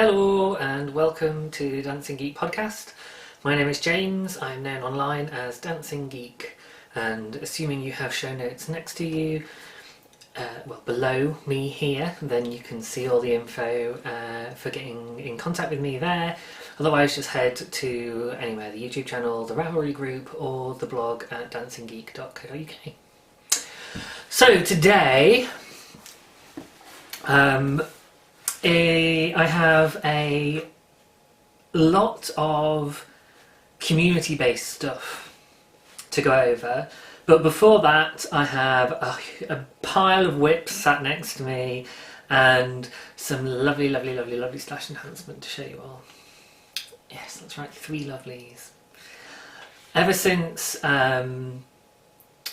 Hello and welcome to Dancing Geek podcast. My name is James. I'm known online as Dancing Geek, and assuming you have show notes next to you, below me here, then you can see all the info for getting in contact with me there. Otherwise, just head to anywhere, the YouTube channel, the Ravelry group, or the blog at dancinggeek.co.uk. So today, I have a lot of community-based stuff to go over, but before that I have a pile of whips sat next to me and some lovely slash enhancement to show you all. Yes, that's right, 3 lovelies. Ever since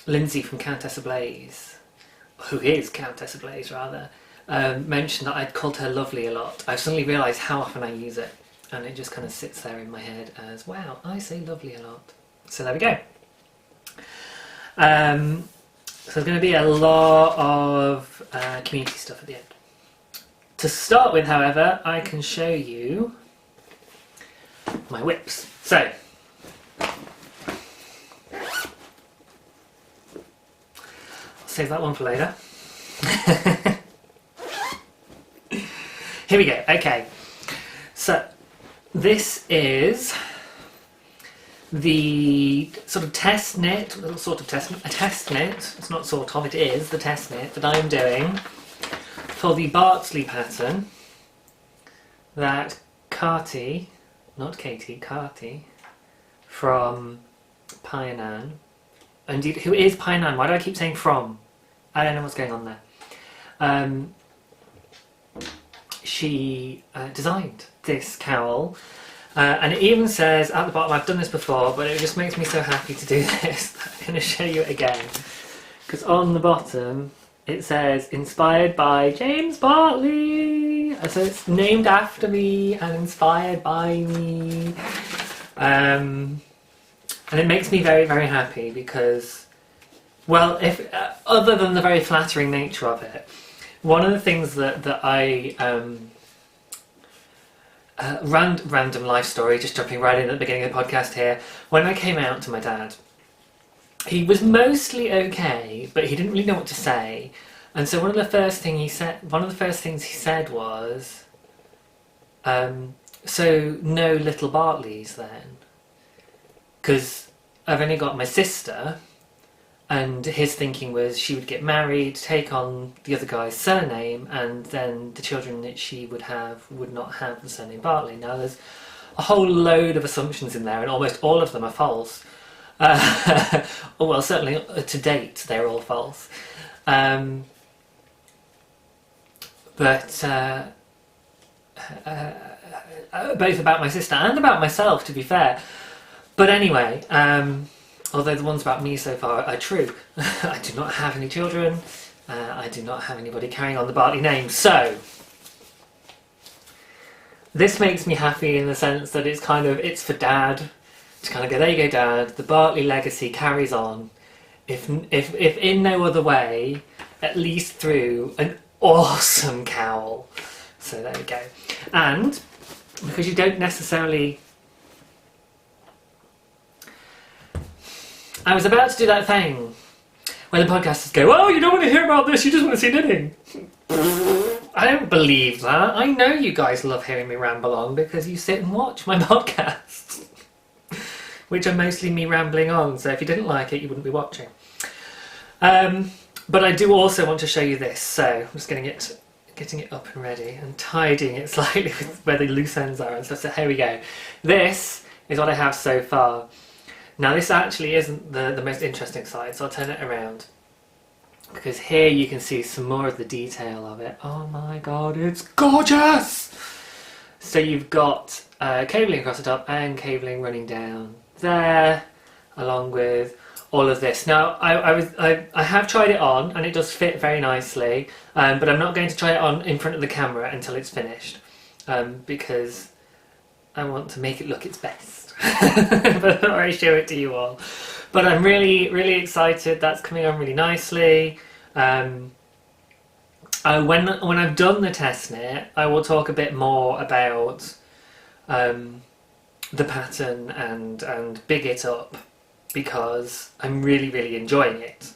Lindsay from Countess Ablaze, who is Countess Ablaze rather, mentioned that I'd called her lovely a lot, I've suddenly realised how often I use it, and it just kind of sits there in my head as, wow, I say lovely a lot. So there we go. So there's going to be a lot of community stuff at the end. To start with, however, I can show you my whips. So, I'll save that one for later. Here we go. Okay, so this is the sort of test knit, a test knit, it's not sort of, it is the test knit that I'm doing for the Bartley pattern that Carty, not Katie, Carty from Pionan, indeed, who is Pionan? Why do I keep saying from? I don't know what's going on there. She designed this cowl, and it even says at the bottom, I've done this before, but it just makes me so happy to do this. I'm going to show you it again, because on the bottom it says inspired by James Bartley, so it's named after me and inspired by me, and it makes me very happy because, well, if other than the very flattering nature of it, one of the things that I random life story, just jumping right in at the beginning of the podcast here. When I came out to my dad, he was mostly okay, but he didn't really know what to say. And so one of the first things he said was, "So no little Bartleys then?" Because I've only got my sister. And his thinking was she would get married, take on the other guy's surname, and then the children that she would have would not have the surname Bartley. Now there's a whole load of assumptions in there, and almost all of them are false. Well, certainly to date they're all false. Both about my sister and about myself, to be fair. But anyway, although the ones about me so far are true. I do not have any children. I do not have anybody carrying on the Bartley name. So, this makes me happy in the sense that it's for Dad to kind of go, there you go, Dad. The Bartley legacy carries on. If in no other way, at least through an awesome cowl. So there we go. And because you don't necessarily... I was about to do that thing where the podcasters go, oh, you don't want to hear about this, you just want to see knitting. I don't believe that. I know you guys love hearing me ramble on because you sit and watch my podcasts, which are mostly me rambling on, so if you didn't like it, you wouldn't be watching. But I do also want to show you this, so I'm just getting it up and ready and tidying it slightly with where the loose ends are and stuff, so here we go. This is what I have so far. Now this actually isn't the most interesting side, so I'll turn it around. Because here you can see some more of the detail of it. Oh my god, it's gorgeous! So you've got cabling across the top and cabling running down there, along with all of this. Now I have tried it on and it does fit very nicely, but I'm not going to try it on in front of the camera until it's finished, because I want to make it look its best before I show it to you all. But I'm really excited. That's coming on really nicely. When I've done the test knit, I will talk a bit more about the pattern and big it up, because I'm really enjoying it.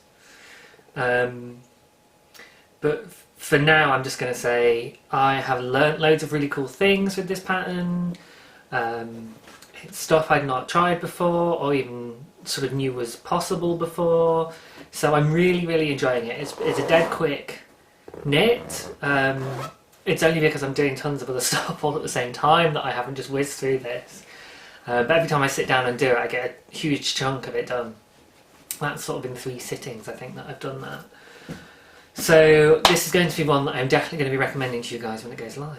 But for now, I'm just going to say I have learnt loads of really cool things with this pattern. It's stuff I'd not tried before, or even sort of knew was possible before. So I'm really enjoying it. It's a dead quick knit. It's only because I'm doing tons of other stuff all at the same time that I haven't just whizzed through this. But every time I sit down and do it, I get a huge chunk of it done. That's sort of in 3 sittings, I think, that I've done that. So this is going to be one that I'm definitely going to be recommending to you guys when it goes live.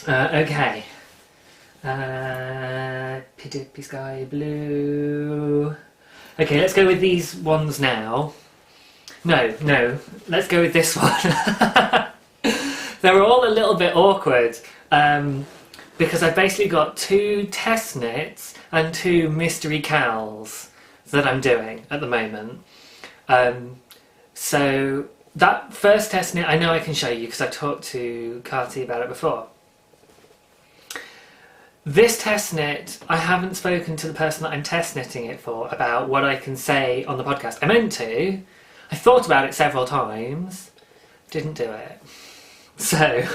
Okay. Pidippy Sky Blue. Okay, let's go with these ones now. No, let's go with this one. They're all a little bit awkward. Because I've basically got 2 test knits and 2 mystery cals that I'm doing at the moment. So that first test knit I know I can show you because I've talked to Carty about it before. This test knit, I haven't spoken to the person that I'm test knitting it for about what I can say on the podcast. I meant to. I thought about it several times. Didn't do it. So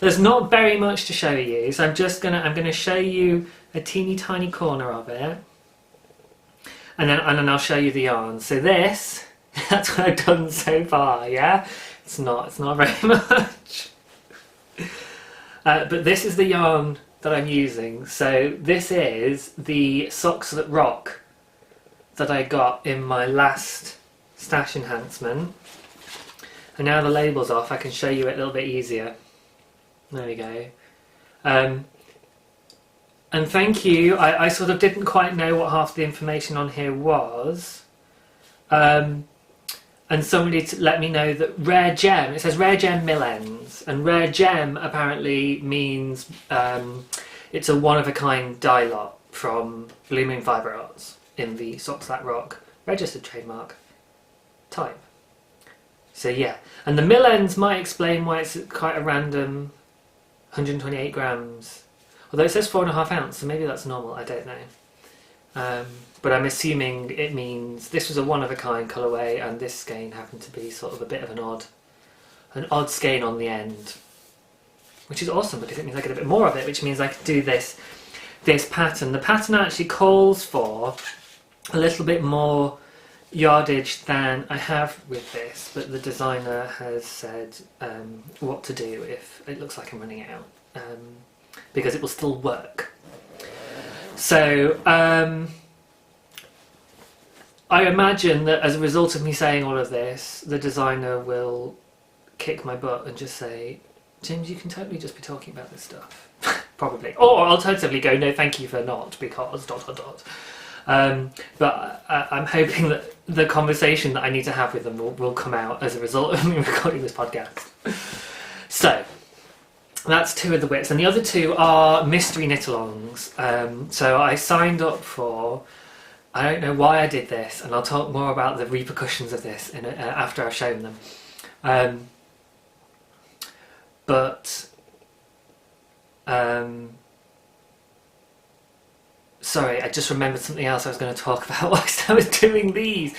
there's not very much to show you, so I'm gonna show you a teeny tiny corner of it, and then I'll show you the yarn. So this, that's what I've done so far. Yeah, it's not very much, but this is the yarn that I'm using. So this is the Socks That Rock that I got in my last stash enhancement, and now the label's off, I can show you it a little bit easier. There we go. And thank you. I sort of didn't quite know what half the information on here was. And somebody let me know that rare gem, it says rare gem mill ends. And rare gem apparently means it's a one-of-a-kind dye lot from Blue Moon Fibre Arts in the Socks That Rock registered trademark type. So yeah, and the mill ends might explain why it's quite a random 128 grams, although it says 4.5 ounce, so maybe that's normal, I don't know. But I'm assuming it means this was a one-of-a-kind colourway and this skein happened to be sort of a bit of an odd skein on the end, which is awesome because it means I get a bit more of it, which means I can do this pattern. The pattern actually calls for a little bit more yardage than I have with this, but the designer has said what to do if it looks like I'm running out, because it will still work. So I imagine that as a result of me saying all of this, the designer will kick my butt and just say, James, you can totally just be talking about this stuff. Probably. Or alternatively go, no thank you for not, because ... But I'm hoping that the conversation that I need to have with them will come out as a result of me recording this podcast. So that's 2 of the widths, and the other 2 are mystery knit-alongs. So I signed up for, I don't know why I did this, and I'll talk more about the repercussions of this after I've shown them. Sorry, I just remembered something else I was going to talk about whilst I was doing these.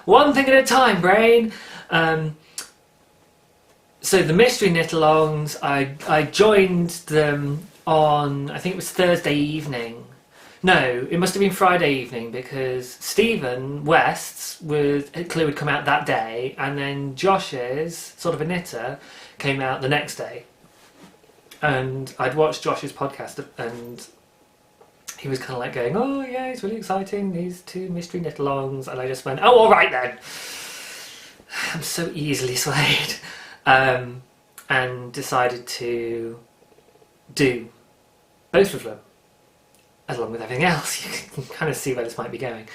One thing at a time, brain. So the mystery knit-alongs, I joined them on, I think it was Thursday evening. No, it must have been Friday evening, because Stephen West's Clue would come out that day, and then Josh's, sort of a knitter, came out the next day. And I'd watched Josh's podcast, and he was kind of like going, oh yeah, it's really exciting, these 2 mystery knit-alongs, and I just went, oh, all right then. I'm so easily swayed. And decided to do both of them, along with everything else. You can kind of see where this might be going.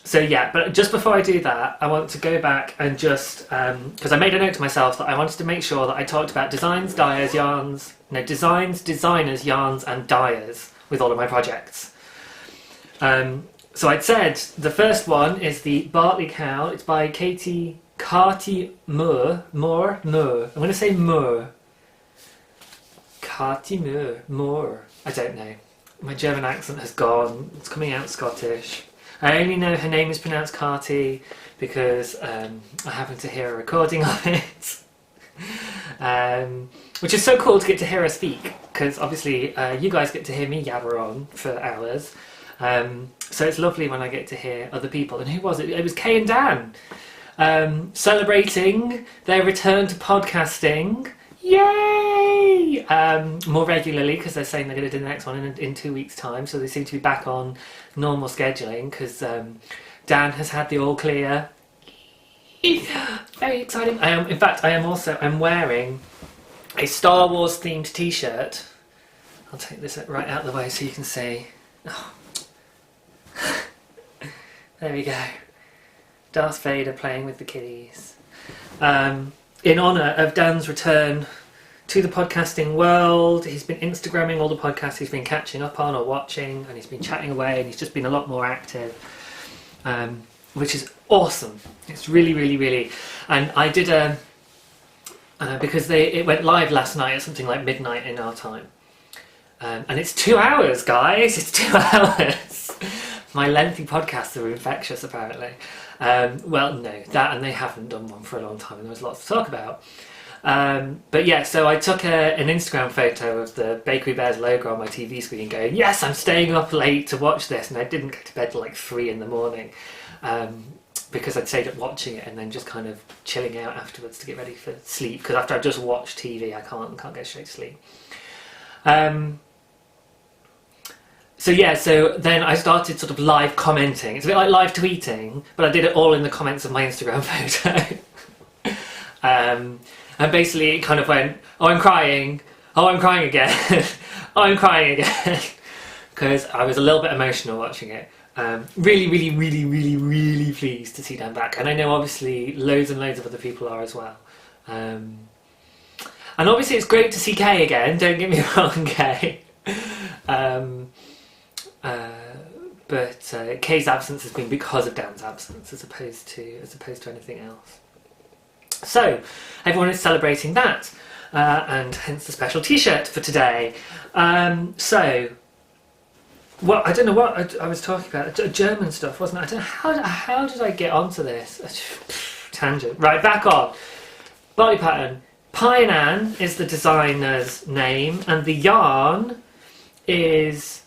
So yeah, but just before I do that, I want to go back and just, because I made a note to myself that I wanted to make sure that I talked about designs, dyers, yarns, designs, designers, yarns and dyers with all of my projects. So I'd said the first one is the Bartley Cow. It's by Katie Carty Moor. I'm going to say Moor. Carty Moor. I don't know. My German accent has gone. It's coming out Scottish. I only know her name is pronounced Carty because I happened to hear a recording of it. Which is so cool to get to hear her speak, because obviously you guys get to hear me yabber on for hours. So it's lovely when I get to hear other people. And who was it? It was Kay and Dan, celebrating their return to podcasting. Yay! More regularly, because they're saying they're going to do the next one in 2 weeks' time. So they seem to be back on normal scheduling, because Dan has had the all clear. Very exciting. In fact, I'm wearing a Star Wars themed t-shirt. I'll take this right out of the way so you can see. Oh. There we go. Darth Vader playing with the kiddies. In honour of Dan's return to the podcasting world. He's been Instagramming all the podcasts he's been catching up on or watching, and he's been chatting away, and he's just been a lot more active, which is awesome. It's really, really, really. And I did because it went live last night at something like midnight in our time. And it's 2 hours, guys. It's 2 hours. My lengthy podcasts are infectious, apparently. Well, no, that, and they haven't done one for a long time, and there was lots to talk about. But yeah, so I took an Instagram photo of the Bakery Bears logo on my TV screen going, yes, I'm staying up late to watch this, and I didn't go to bed till like 3 in the morning. Because I'd stayed up watching it and then just kind of chilling out afterwards to get ready for sleep, because after I've just watched TV I can't go straight to sleep. So yeah, so then I started sort of live commenting. It's a bit like live tweeting, but I did it all in the comments of my Instagram photo. And basically it kind of went, oh, I'm crying again, oh, I'm crying again, because I was a little bit emotional watching it. Really, really, really, really, really pleased to see Dan back, and I know obviously loads and loads of other people are as well. And obviously it's great to see Kay again, don't get me wrong, Kay. But Kay's absence has been because of Dan's absence as opposed to anything else. So everyone is celebrating that, and hence the special t-shirt for today. Well, I don't know what I was talking about. German stuff, wasn't it? I don't know, how did I get onto this? Tangent. Right, back on. Body pattern. Painan is the designer's name, and the yarn is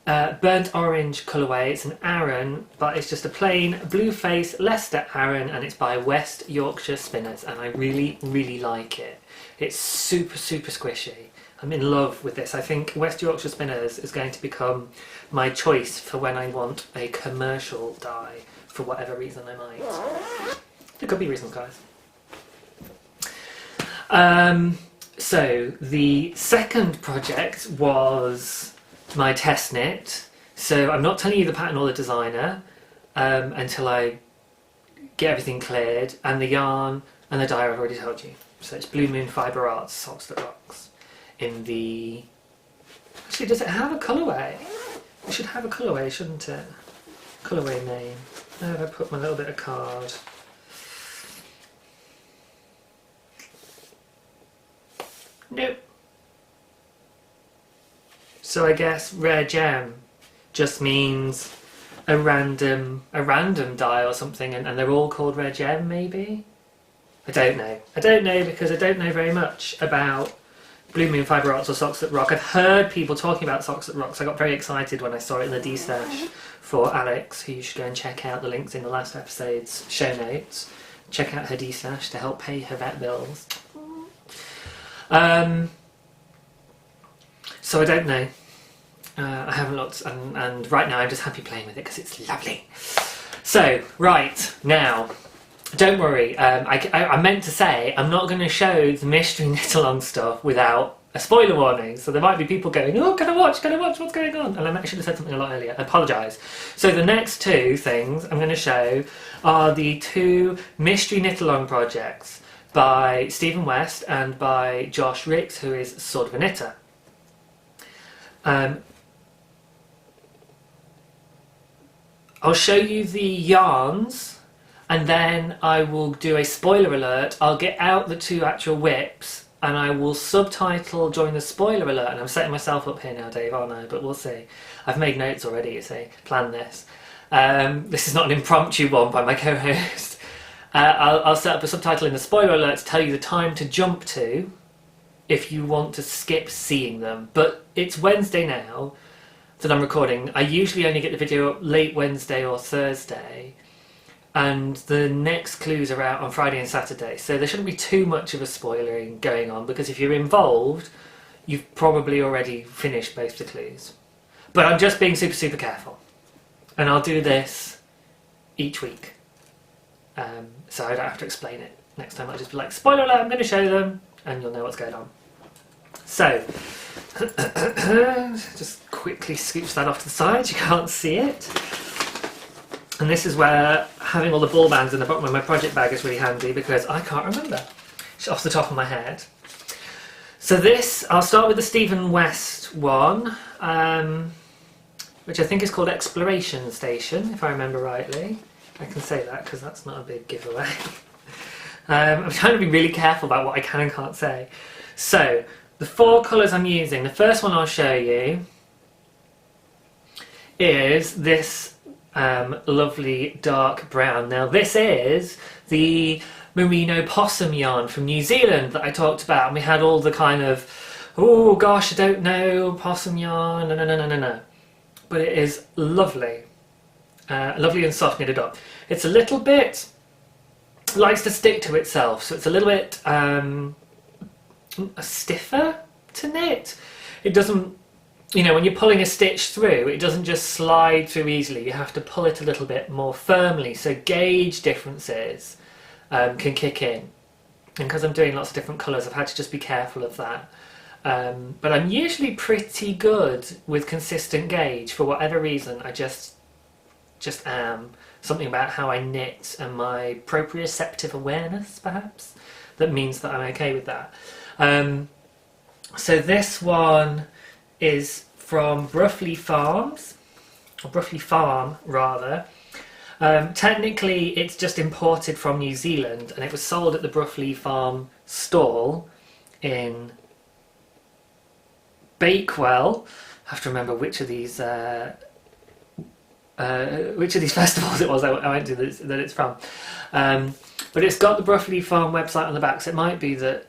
burnt orange colourway. It's an Aran, but it's just a plain blue face Leicester Aran, and it's by West Yorkshire Spinners, and I really, really like it. It's super, super squishy. I'm in love with this. I think West Yorkshire Spinners is going to become my choice for when I want a commercial dye, for whatever reason I might. There could be reasons, guys. So the second project was my test knit. So I'm not telling you the pattern or the designer until I get everything cleared, and the yarn and the dye I've already told you. So it's Blue Moon Fibre Arts Socks That Rocks. In the... Actually, does it have a colourway? It should have a colourway, shouldn't it? Colourway name. Where have I put my little bit of card? Nope. So I guess rare gem just means a random die or something, and they're all called rare gem, maybe? I don't know. I don't know because I don't know very much about Blue Moon Fibre Arts or Socks That Rock. I've heard people talking about Socks That Rock, so I got very excited when I saw it in the D-Stash for Alex, who you should go and check out. The links in the last episode's show notes. Check out her D-Stash to help pay her vet bills. So I don't know. I haven't looked, and right now I'm just happy playing with it because it's lovely. So, right, now, don't worry, I meant to say I'm not going to show the mystery knit-along stuff without a spoiler warning, so there might be people going, oh, can I watch, what's going on? And I should have said something a lot earlier, I apologise. So the next two things I'm going to show are the two mystery knit-along projects by Stephen West and by Josh Ricks, who is sort of a knitter. I'll show you the yarns and then I will do a spoiler alert. I'll get out the 2 actual whips and I will subtitle during the spoiler alert. And I'm setting myself up here now, Dave, aren't I? But we'll see. I've made notes already, you see. Plan this. This is not an impromptu one by my co-host. I'll set up a subtitle in the spoiler alert to tell you the time to jump to if you want to skip seeing them. But it's Wednesday now that I'm recording. I usually only get the video up late Wednesday or Thursday, and the next clues are out on Friday and Saturday, so there shouldn't be too much of a spoiling going on, because if you're involved, you've probably already finished most of the clues. But I'm just being super careful, and I'll do this each week, so I don't have to explain it. Next time I'll just be like, spoiler alert, I'm going to show them, and you'll know what's going on. So, just quickly scooch that off to the side, you can't see it. And this is where having all the ball bands in the bottom of my project bag is really handy, because I can't remember off the top of my head. So this, I'll start with the Stephen West one, which I think is called Exploration Station, if I remember rightly. I can say that because that's not a big giveaway. I'm trying to be really careful about what I can and can't say. So, the 4 colours I'm using, the first one I'll show you is this lovely dark brown. Now this is the merino possum yarn from New Zealand that I talked about, and we had all the kind of, oh gosh, I don't know, possum yarn, no. But it is lovely. Lovely and soft knitted up. It's a little bit, likes to stick to itself, so it's a little bit stiffer to knit. It doesn't, you know, when you're pulling a stitch through, it doesn't just slide through easily. You have to pull it a little bit more firmly, so gauge differences can kick in. And because I'm doing lots of different colours, I've had to just be careful of that. But I'm usually pretty good with consistent gauge. For whatever reason, I just am. Something about how I knit and my proprioceptive awareness, perhaps, that means that I'm okay with that. So this one is from Bruffley Farms, or Bruffley Farm rather. Technically it's just imported from New Zealand, and it was sold at the Bruffley Farm stall in Bakewell. I have to remember which of these festivals it was I went to that it's from. But it's got the Bruffley Farm website on the back, so it might be that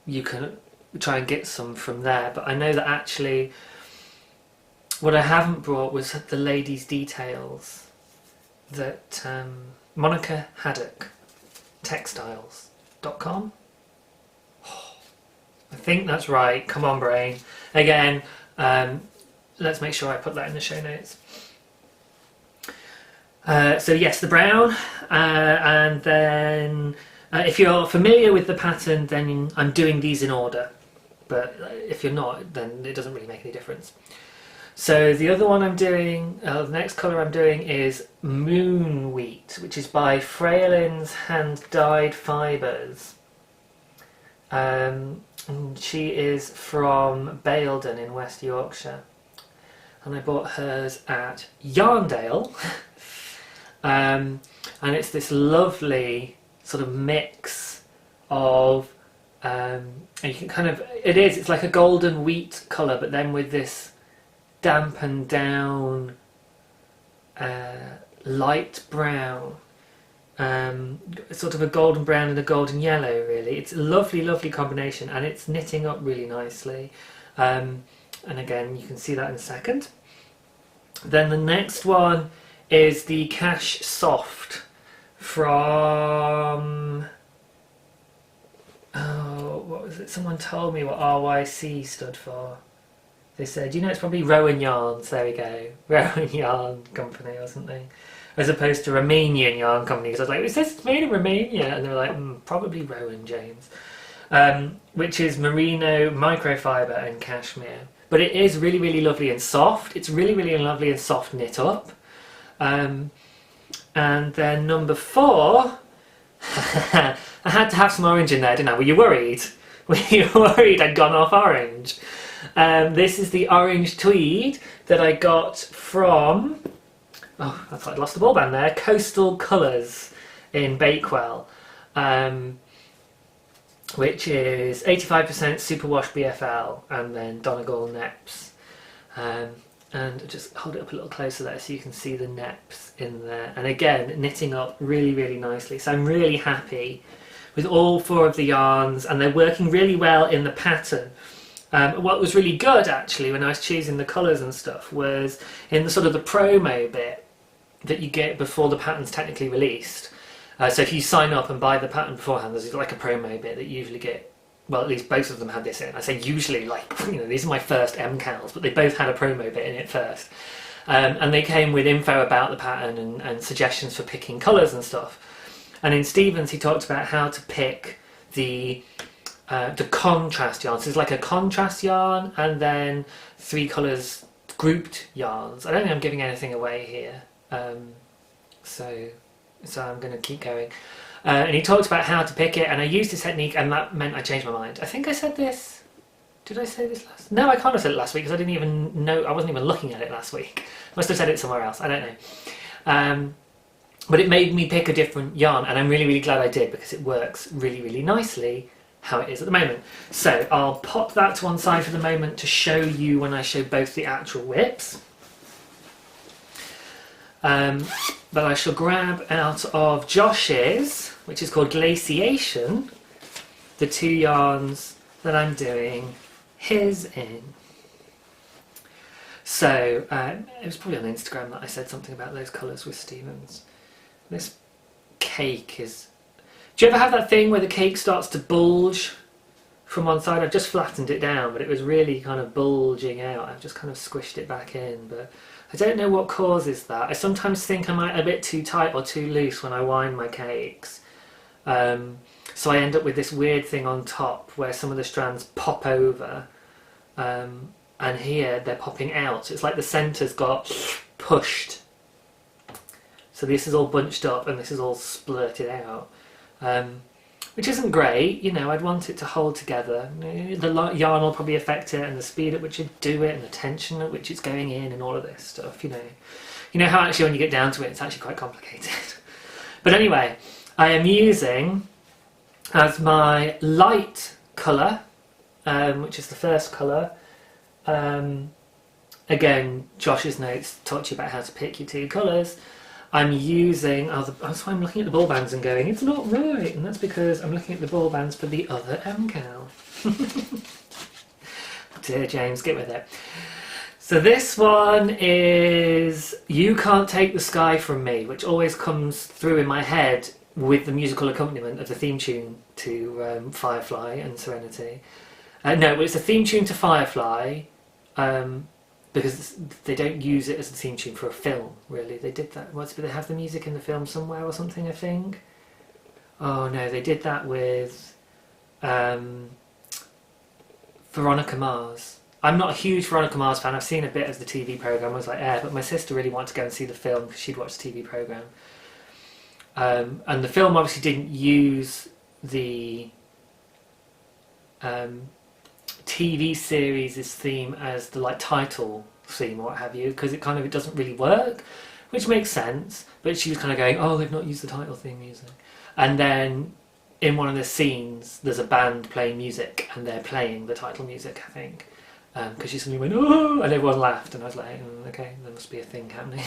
you can try and get some from there. But I know that actually what I haven't brought was the ladies' details that Monica Haddock textiles.com. Oh, I think that's right. Come on, brain. Again, let's make sure I put that in the show notes. So yes, the brown, and then if you're familiar with the pattern, then I'm doing these in order, but if you're not, then it doesn't really make any difference. So the other one I'm doing, the next colour I'm doing is Moon Wheat, which is by Fraelin's Hand Dyed Fibres. And she is from Baildon in West Yorkshire, and I bought hers at Yarndale. And it's this lovely sort of mix of, and you can kind of, it's like a golden wheat colour, but then with this dampened down light brown, sort of a golden brown and a golden yellow, really. It's a lovely, lovely combination, and it's knitting up really nicely. And again, you can see that in a second. Then the next one is the Cash Soft from, oh, what was it? Someone told me what RYC stood for. They said, you know, it's probably Rowan Yarns. There we go. Rowan Yarn Company or something. As opposed to Romanian Yarn Company. Because I was like, it says it's made in Romania. And they were like, probably Rowan, James. Which is merino, microfiber and cashmere. But it is really, really lovely and soft. It's really, really lovely and soft knit up. And then number 4, I had to have some orange in there, didn't I? Were you worried? Were you worried I'd gone off orange? This is the orange tweed that I got from oh, I thought I'd lost the ball band there, Coastal Colours in Bakewell, which is 85% superwash BFL and then Donegal Neps. And just hold it up a little closer there so you can see the neps in there. And again, knitting up really, really nicely. So I'm really happy with all 4 of the yarns, and they're working really well in the pattern. What was really good actually when I was choosing the colours and stuff was in the sort of the promo bit that you get before the pattern's technically released. So if you sign up and buy the pattern beforehand, there's like a promo bit that you usually get. Well, at least both of them had this in. I say usually, like, you know, these are my first MCALs, but they both had a promo bit in it first. And they came with info about the pattern and suggestions for picking colours and stuff. And in Stevens, he talked about how to pick the contrast yarns. So it's like a contrast yarn and then 3 colours grouped yarns. I don't think I'm giving anything away here. So I'm going to keep going. And he talked about how to pick it, and I used his technique, and that meant I changed my mind. I think I said this. Did I say this last? No, I can't have said it last week because I didn't even know. I wasn't even looking at it last week. I must have said it somewhere else. I don't know. But it made me pick a different yarn, and I'm really, really glad I did because it works really, really nicely how it is at the moment. So I'll pop that to one side for the moment to show you when I show both the actual whips. But I shall grab out of Josh's, which is called Glaciation, the 2 yarns that I'm doing his in. So it was probably on Instagram that I said something about those colours with Stevens. This cake is... Do you ever have that thing where the cake starts to bulge from one side? I've just flattened it down, but it was really kind of bulging out. I've just kind of squished it back in, but I don't know what causes that. I sometimes think I'm a bit too tight or too loose when I wind my cakes. So I end up with this weird thing on top where some of the strands pop over, and here they're popping out. So it's like the centre's got pushed. So this is all bunched up and this is all splurted out. Which isn't great, you know, I'd want it to hold together. The yarn will probably affect it, and the speed at which you do it, and the tension at which it's going in, and all of this stuff, you know. You know how actually when you get down to it, it's actually quite complicated. But anyway, I am using as my light colour, which is the first colour. Again, Josh's notes taught you about how to pick your 2 colours. I'm using, that's why I'm looking at the ball bands and going, it's not right, and that's because I'm looking at the ball bands for the other MCAL. Dear James, get with it. So this one is You Can't Take the Sky From Me, which always comes through in my head with the musical accompaniment of the theme tune to Firefly and Serenity. No, it's a theme tune to Firefly, because they don't use it as a theme tune for a film, really. They did that. Did they have the music in the film somewhere or something, I think? Oh no, they did that with Veronica Mars. I'm not a huge Veronica Mars fan. I've seen a bit of the TV programme. I was like, but my sister really wanted to go and see the film because she'd watched the TV programme. And the film obviously didn't use the TV series' theme as the title theme or what have you, because it doesn't really work, which makes sense. But she was kind of going, oh, they've not used the title theme music. And then in one of the scenes, there's a band playing music, and they're playing the title music, I think, because she suddenly went, oh, and everyone laughed, and I was like, okay, there must be a thing happening.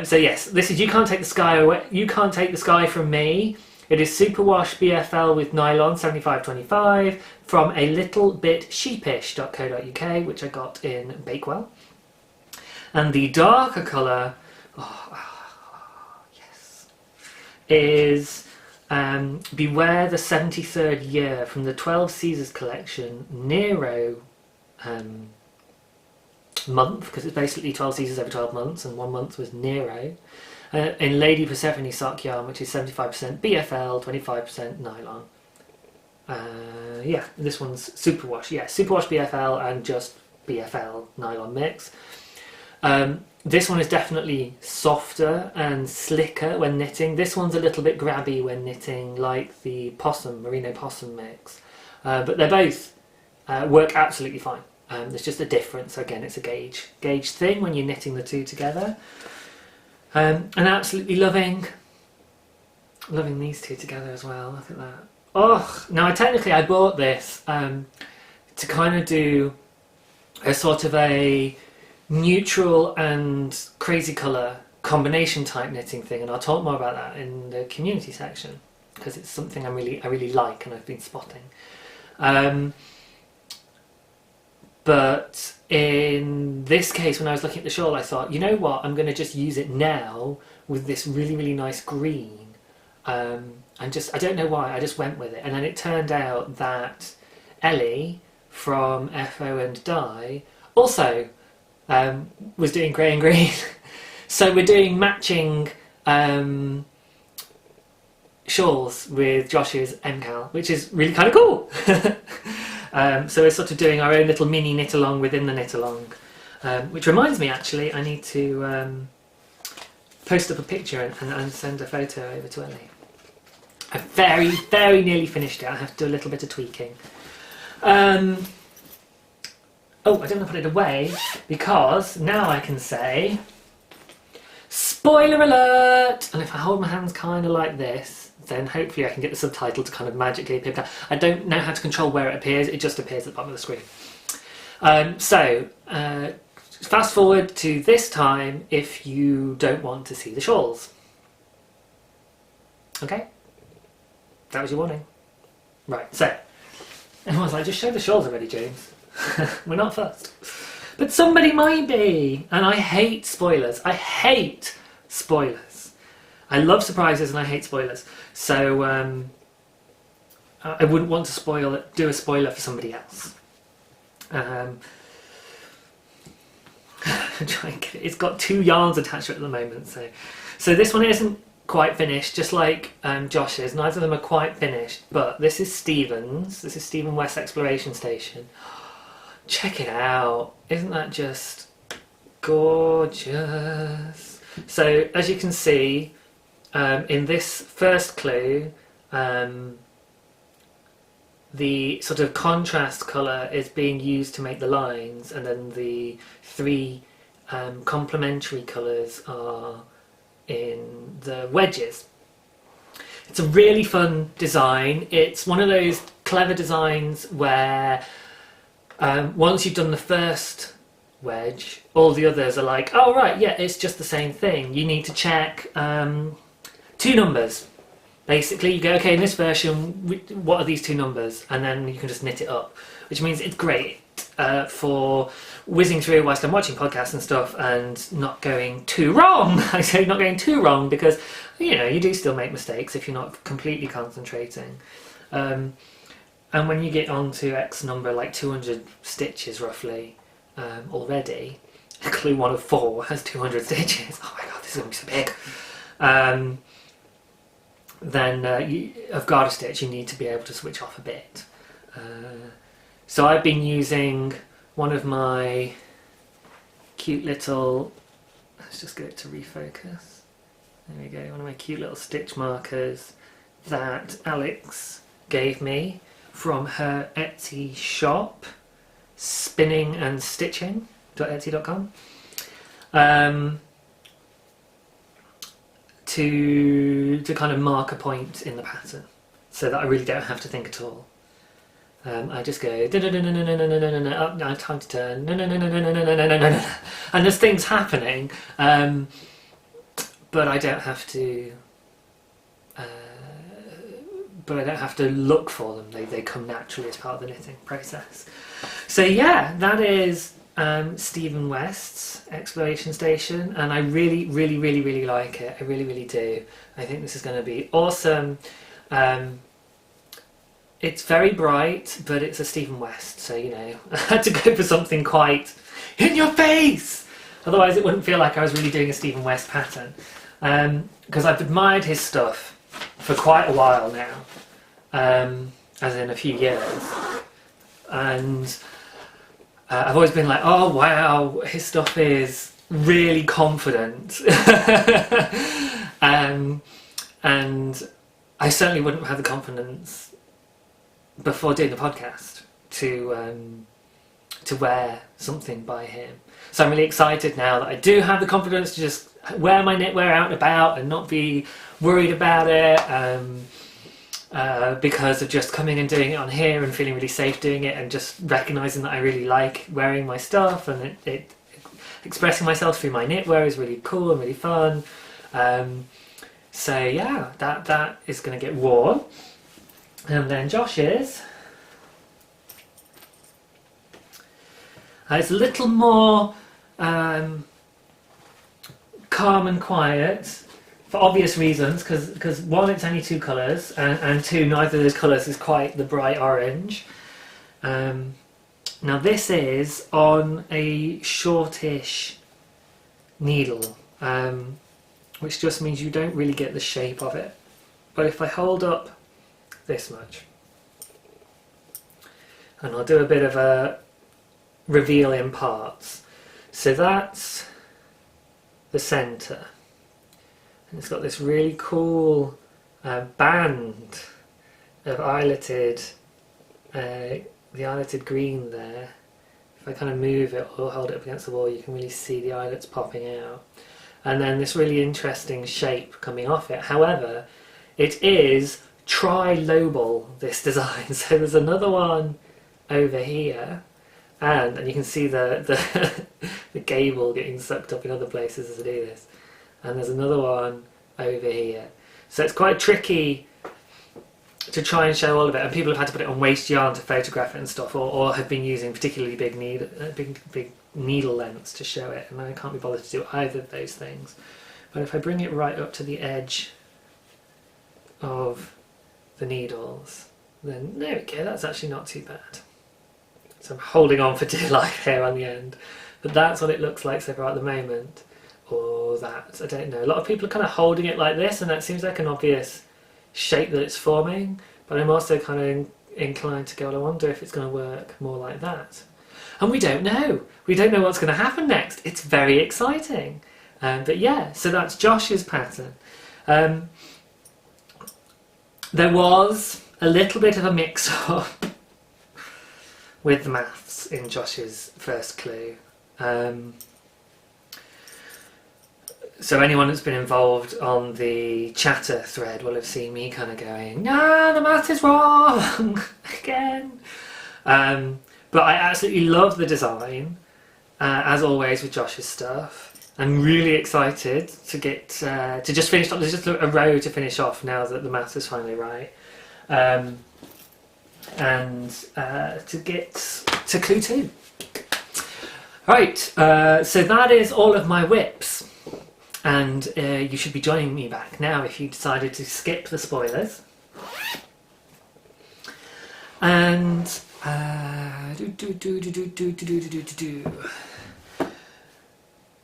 So yes, this is You Can't Take the Sky Away. You Can't Take the Sky From Me. It is superwash BFL with nylon 75/25 from a little bit sheepish.co.uk, which I got in Bakewell. And the darker colour, yes, is Beware the 73rd Year from the 12 Caesars collection Nero month, because it's basically 12 Caesars over 12 months, and 1 month was Nero. In Lady Persephone sock yarn, which is 75% BFL, 25% nylon. Yeah, this one's superwash. Yeah, superwash BFL and just BFL nylon mix. This one is definitely softer and slicker when knitting. This one's a little bit grabby when knitting, like the merino possum mix. But they both work absolutely fine. There's just a difference. Again, it's a gauge thing when you're knitting the two together. And absolutely loving these two together as well. Look at that. Oh, now I bought this to kind of do a sort of a neutral and crazy colour combination type knitting thing, and I'll talk more about that in the community section because it's something I really like and I've been spotting. But in this case, when I was looking at the shawl, I thought, you know what, I'm going to just use it now with this really nice green. And I don't know why, I just went with it. And then it turned out that Ellie from FO and Dye also was doing grey and green. So we're doing matching shawls with Josh's MCAL, which is really kind of cool. So we're sort of doing our own little mini knit along within the knit along, which reminds me actually I need to post up a picture and send a photo over to Ellie. I've very nearly finished it. I have to do a little bit of tweaking. Oh, I don't want to put it away because now I can say spoiler alert, and if I hold my hands kind of like this, then hopefully I can get the subtitle to kind of magically appear. I don't know how to control where it appears, it just appears at the bottom of the screen. Fast forward to this time if you don't want to see the shawls. Okay? That was your warning. Right, so everyone's like, just show the shawls already, James. We're not fussed. But somebody might be, and I hate spoilers. I hate spoilers. I love surprises and I hate spoilers. So I wouldn't want to do a spoiler for somebody else. It's got 2 yarns attached to it at the moment. So this one isn't quite finished, just like Josh's. Neither of them are quite finished. But this is Stephen's. This is Stephen West's Exploration Station. Check it out. Isn't that just gorgeous? So as you can see, in this first clue, the sort of contrast colour is being used to make the lines, and then the 3 complementary colours are in the wedges. It's a really fun design. It's one of those clever designs where once you've done the first wedge, all the others are like, oh right, yeah, it's just the same thing. You need to check 2 numbers. Basically, you go, okay, in this version, what are these 2 numbers? And then you can just knit it up, which means it's great for whizzing through whilst I'm watching podcasts and stuff and not going too wrong. I say not going too wrong because, you know, you do still make mistakes if you're not completely concentrating. And when you get on to X number, like 200 stitches roughly already, clue 1 of 4 has 200 stitches. Oh my god, this is going to be so big. Then of garter stitch you need to be able to switch off a bit. So I've been using one of my cute little, let's just get it to refocus, there we go, one of my cute little stitch markers that Alex gave me from her Etsy shop, spinningandstitching.etsy.com. To kind of mark a point in the pattern so that I really don't have to think at all. I just go up, now time to turn, and there's things happening, but I don't have to look for them. They come naturally as part of the knitting process. So yeah, that is Stephen West's Exploration Station, and I really like it. I really do. I think this is going to be awesome. It's very bright, but it's a Stephen West, so you know, I had to go for something quite in your face, otherwise it wouldn't feel like I was really doing a Stephen West pattern, because I've admired his stuff for quite a while now, as in a few years, and I've always been like, oh wow, his stuff is really confident. And I certainly wouldn't have had the confidence before doing the podcast to wear something by him. So I'm really excited now that I do have the confidence to just wear my knitwear out and about and not be worried about it because of just coming and doing it on here and feeling really safe doing it, and just recognising that I really like wearing my stuff, and it expressing myself through my knitwear is really cool and really fun. So yeah, that is going to get worn. And then Josh's, it's a little more calm and quiet, for obvious reasons, because one, it's only 2 colours, and 2, neither of those colours is quite the bright orange. Now this is on a shortish needle, which just means you don't really get the shape of it. But if I hold up this much, and I'll do a bit of a reveal in parts. So that's the centre, and it's got this really cool band of eyeletted, the eyeletted green there. If I kind of move it or hold it up against the wall, you can really see the eyelets popping out. And then this really interesting shape coming off it. However, it is tri-lobal, this design. So there's another one over here, and you can see the the gable getting sucked up in other places as I do this. And there's another one over here. So it's quite tricky to try and show all of it, and people have had to put it on waste yarn to photograph it and stuff, or have been using particularly big needle lengths to show it, and I can't be bothered to do either of those things. But if I bring it right up to the edge of the needles, then there we go, that's actually not too bad. So I'm holding on for dear life here on the end, but that's what it looks like so far at the moment. Or that, I don't know. A lot of people are kind of holding it like this, and that seems like an obvious shape that it's forming, but I'm also kind of inclined to go, well, I wonder if it's going to work more like that. And we don't know. We don't know what's going to happen next. It's very exciting. But yeah, so that's Josh's pattern. There was a little bit of a mix-up with the maths in Josh's first clue. So anyone that's been involved on the chatter thread will have seen me kind of going, no, the math is wrong again. But I absolutely love the design, as always with Josh's stuff. I'm really excited to get to just finish off. There's just a row to finish off now that the math is finally right, and to get to clue 2. Right, so that is all of my whips. And you should be joining me back now if you decided to skip the spoilers. And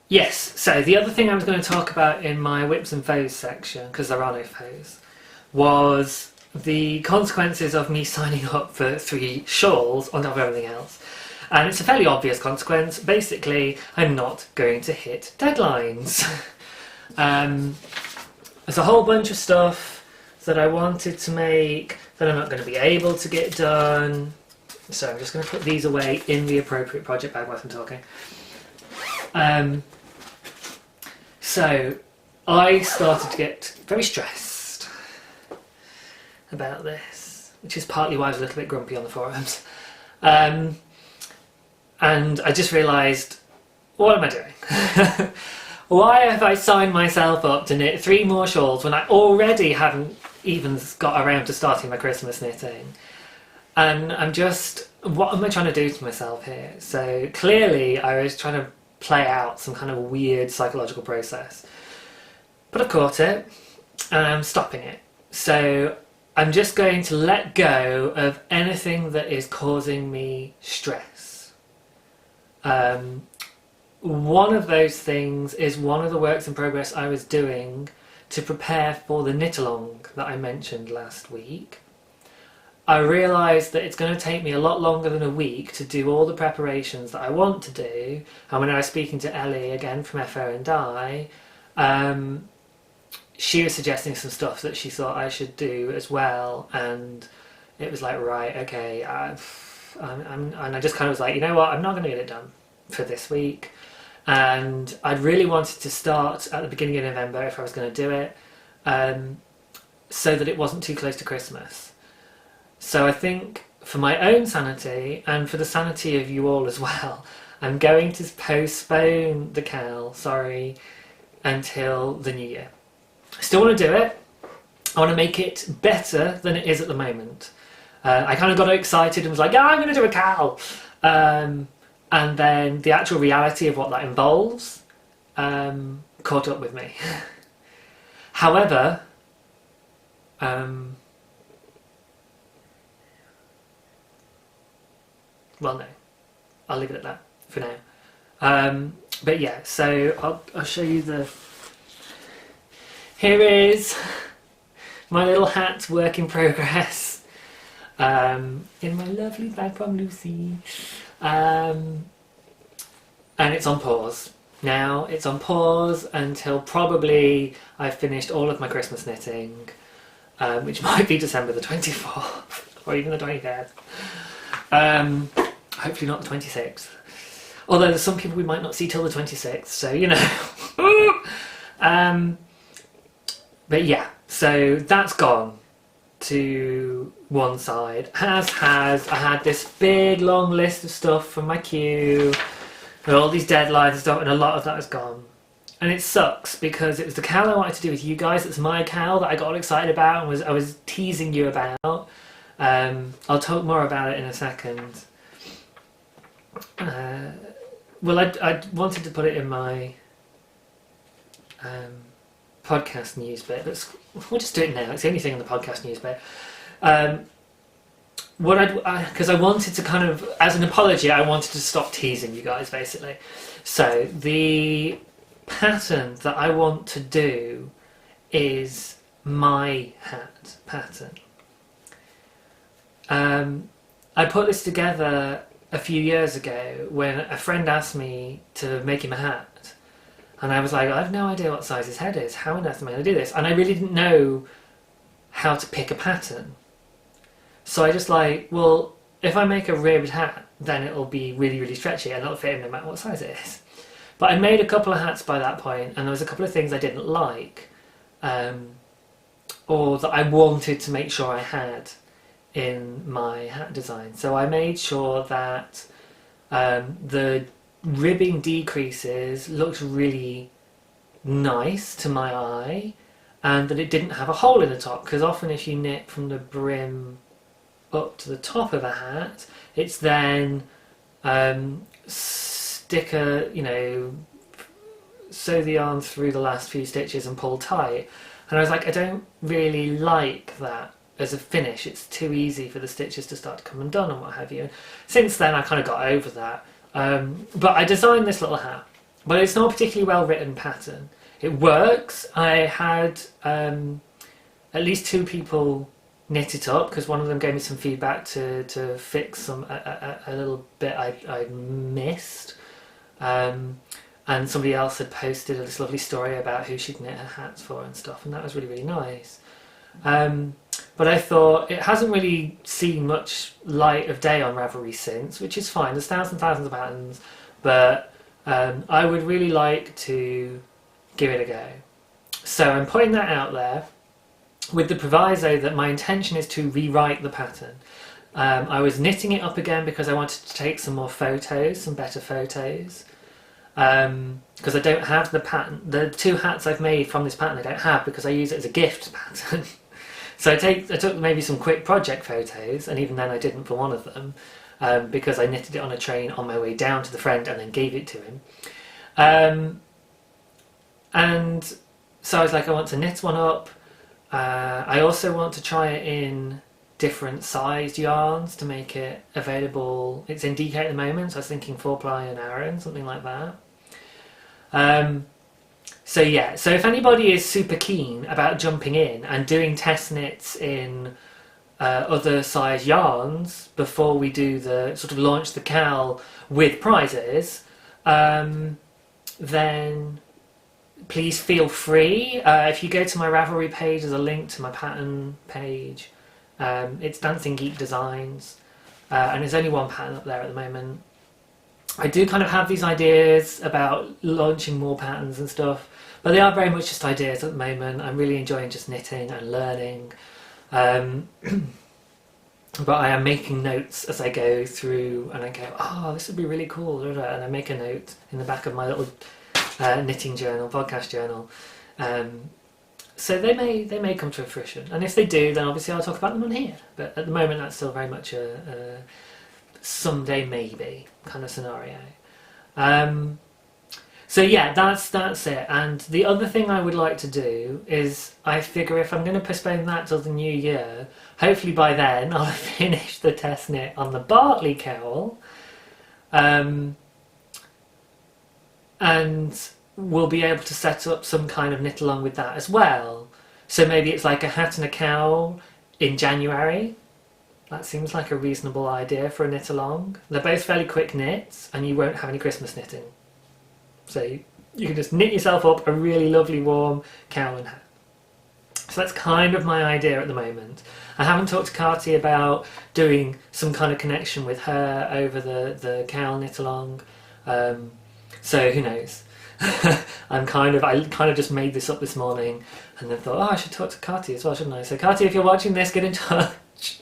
yes, so the other thing I was going to talk about in my whips and foes section, because there are no foes, was the consequences of me signing up for 3 shawls on top of everything else. And it's a fairly obvious consequence. Basically, I'm not going to hit deadlines. There's a whole bunch of stuff that I wanted to make that I'm not going to be able to get done. So I'm just going to put these away in the appropriate project bag whilst I'm talking. So I started to get very stressed about this, which is partly why I was a little bit grumpy on the forums. And I just realised, what am I doing? Why have I signed myself up to knit 3 more shawls when I already haven't even got around to starting my Christmas knitting? And I'm just, what am I trying to do to myself here? So clearly I was trying to play out some kind of weird psychological process. But I've caught it, and I'm stopping it. So I'm just going to let go of anything that is causing me stress. One of those things is one of the works in progress I was doing to prepare for the knit-along that I mentioned last week. I realised that it's going to take me a lot longer than a week to do all the preparations that I want to do, and when I was speaking to Ellie again from FO and I, she was suggesting some stuff that she thought I should do as well, and it was like, right, okay, and I just kind of was like, you know what, I'm not going to get it done for this week. and I'd really wanted to start at the beginning of November if I was going to do it, so that it wasn't too close to Christmas. So I think for my own sanity and for the sanity of you all as well, I'm going to postpone the CAL, until the new year. I still want to do it. I want to make it better than it is at the moment. I kind of got excited and was like, yeah, I'm going to do a CAL. And then the actual reality of what that involves caught up with me. However, well, no, I'll leave it at that for now. But yeah, so I'll show you here is my little hat work in progress, in my lovely bag from Lucy, and it's on pause. Now it's on pause until probably I've finished all of my Christmas knitting, which might be December the 24th or even the 23rd. Hopefully not the 26th. Although there's some people we might not see till the 26th, so you know. But yeah, so that's gone to one side. I had this big long list of stuff from my queue, and all these deadlines and stuff, and a lot of that has gone. And it sucks because it was the CAL I wanted to do with you guys. It's my CAL that I got all excited about and I was teasing you about. I'll talk more about it in a second. Well, I wanted to put it in my podcast news bit, but we'll just do it now. It's the only thing in the podcast news bit. Because I wanted to kind of, as an apology, I wanted to stop teasing you guys, basically. So the pattern that I want to do is my hat pattern. I put this together a few years ago when a friend asked me to make him a hat, and I was like, I have no idea what size his head is. How on earth am I going to do this? And I really didn't know how to pick a pattern. So I just like, well, if I make a ribbed hat, then it'll be really, really stretchy and it'll fit him no matter what size it is. But I made a couple of hats by that point, and there was a couple of things I didn't like, or that I wanted to make sure I had in my hat design. So I made sure that the ribbing decreases looked really nice to my eye, and that it didn't have a hole in the top, because often if you knit from the brim up to the top of a hat, it's then sew the yarn through the last few stitches and pull tight. And I was like, I don't really like that as a finish. It's too easy for the stitches to start to come undone and what have you. And since then I kind of got over that. But I designed this little hat, but it's not a particularly well written pattern. It works. I had at least 2 people knit it up, because one of them gave me some feedback to fix a little bit I missed. And somebody else had posted this lovely story about who she'd knit her hats for and stuff, and that was really, really nice. But I thought it hasn't really seen much light of day on Ravelry since, which is fine. There's thousands and thousands of patterns, but I would really like to give it a go. So I'm putting that out there with the proviso that my intention is to rewrite the pattern. I was knitting it up again because I wanted to take some more photos, some better photos. Because I don't have the pattern. The 2 hats I've made from this pattern I don't have, because I use it as a gift pattern. So I took maybe some quick project photos, and even then I didn't for one of them, because I knitted it on a train on my way down to the friend and then gave it to him. And so I was like, I want to knit one up. I also want to try it in different sized yarns to make it available. It's in DK at the moment, so I was thinking 4-ply and Aran, something like that. So yeah, so if anybody is super keen about jumping in and doing test knits in other size yarns before we do the sort of launch the CAL with prizes, then please feel free. If you go to my Ravelry page, there's a link to my pattern page. It's DancingGeek Designs, and there's only one pattern up there at the moment. I do kind of have these ideas about launching more patterns and stuff, but they are very much just ideas at the moment. I'm really enjoying just knitting and learning. But I am making notes as I go through, and I go, oh, this would be really cool, and I make a note in the back of my little knitting journal, podcast journal. So they may come to fruition, and if they do, then obviously I'll talk about them on here. But at the moment, that's still very much a someday maybe kind of scenario. So yeah, that's it. And the other thing I would like to do is, I figure if I'm going to postpone that till the new year, hopefully by then I'll have finished the test knit on the Bartley cowl, and we'll be able to set up some kind of knit along with that as well. So maybe it's like a hat and a cowl in January. That seems like a reasonable idea for a knit along. They're both fairly quick knits, and you won't have any Christmas knitting. So you can just knit yourself up a really lovely warm cowl and hat. So that's kind of my idea at the moment. I haven't talked to Kati about doing some kind of connection with her over the cowl knit along. So who knows? I kind of just made this up this morning, and then thought, oh, I should talk to Kati as well, shouldn't I? So Kati, if you're watching this, get in touch.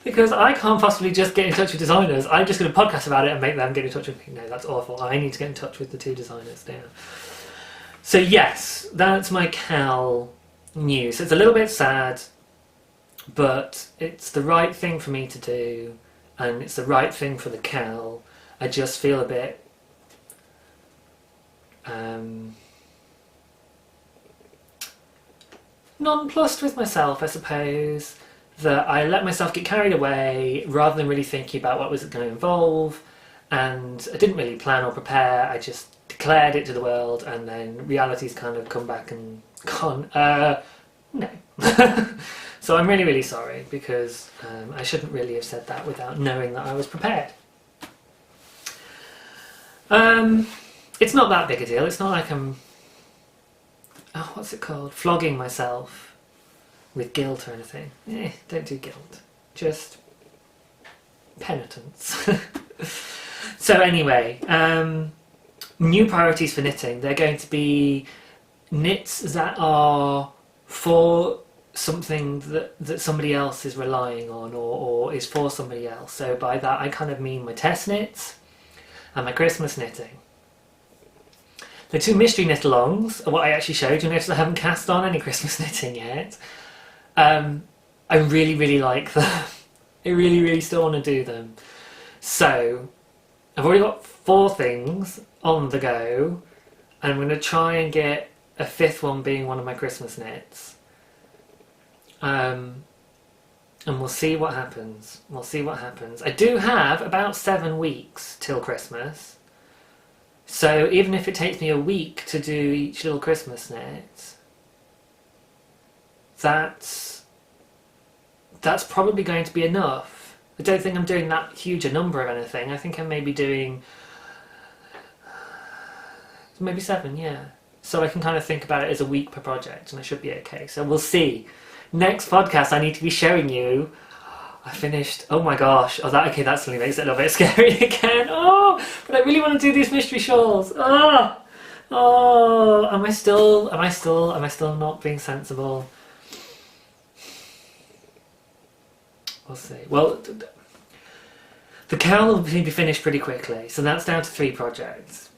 Because I can't possibly just get in touch with designers. I'm just going to podcast about it and make them get in touch with me. No, that's awful. I need to get in touch with the two designers now. So yes, that's my cowl news. It's a little bit sad, but it's the right thing for me to do, and it's the right thing for the cowl. I just feel a bit nonplussed with myself, I suppose, that I let myself get carried away rather than really thinking about what was it going to involve, and I didn't really plan or prepare. I just declared it to the world, and then reality's kind of come back and gone, no. So I'm really, really sorry, because I shouldn't really have said that without knowing that I was prepared. It's not that big a deal. It's not like I'm, what's it called? Flogging myself with guilt or anything. Don't do guilt. Just penitence. So anyway, new priorities for knitting. They're going to be knits that are for something that somebody else is relying on, or is for somebody else. So by that I kind of mean my test knits and my Christmas knitting. The two mystery knit-alongs are what I actually showed. You'll notice I haven't cast on any Christmas knitting yet. I really, really like them. I really, really still want to do them. So I've already got 4 things on the go, and I'm going to try and get a 5th one being one of my Christmas knits. And we'll see what happens. We'll see what happens. I do have about 7 weeks till Christmas. So even if it takes me a week to do each little Christmas knit, that's probably going to be enough. I don't think I'm doing that huge a number of anything. I think I may be doing maybe 7, yeah. So I can kind of think about it as a week per project, and I should be okay. So we'll see. Next podcast I need to be showing you, I finished, oh my gosh, that suddenly makes it a little bit scary again. Oh, but I really want to do these mystery shawls. Am I still not being sensible? We'll see. Well, the cowl will be finished pretty quickly, so that's down to 3 projects.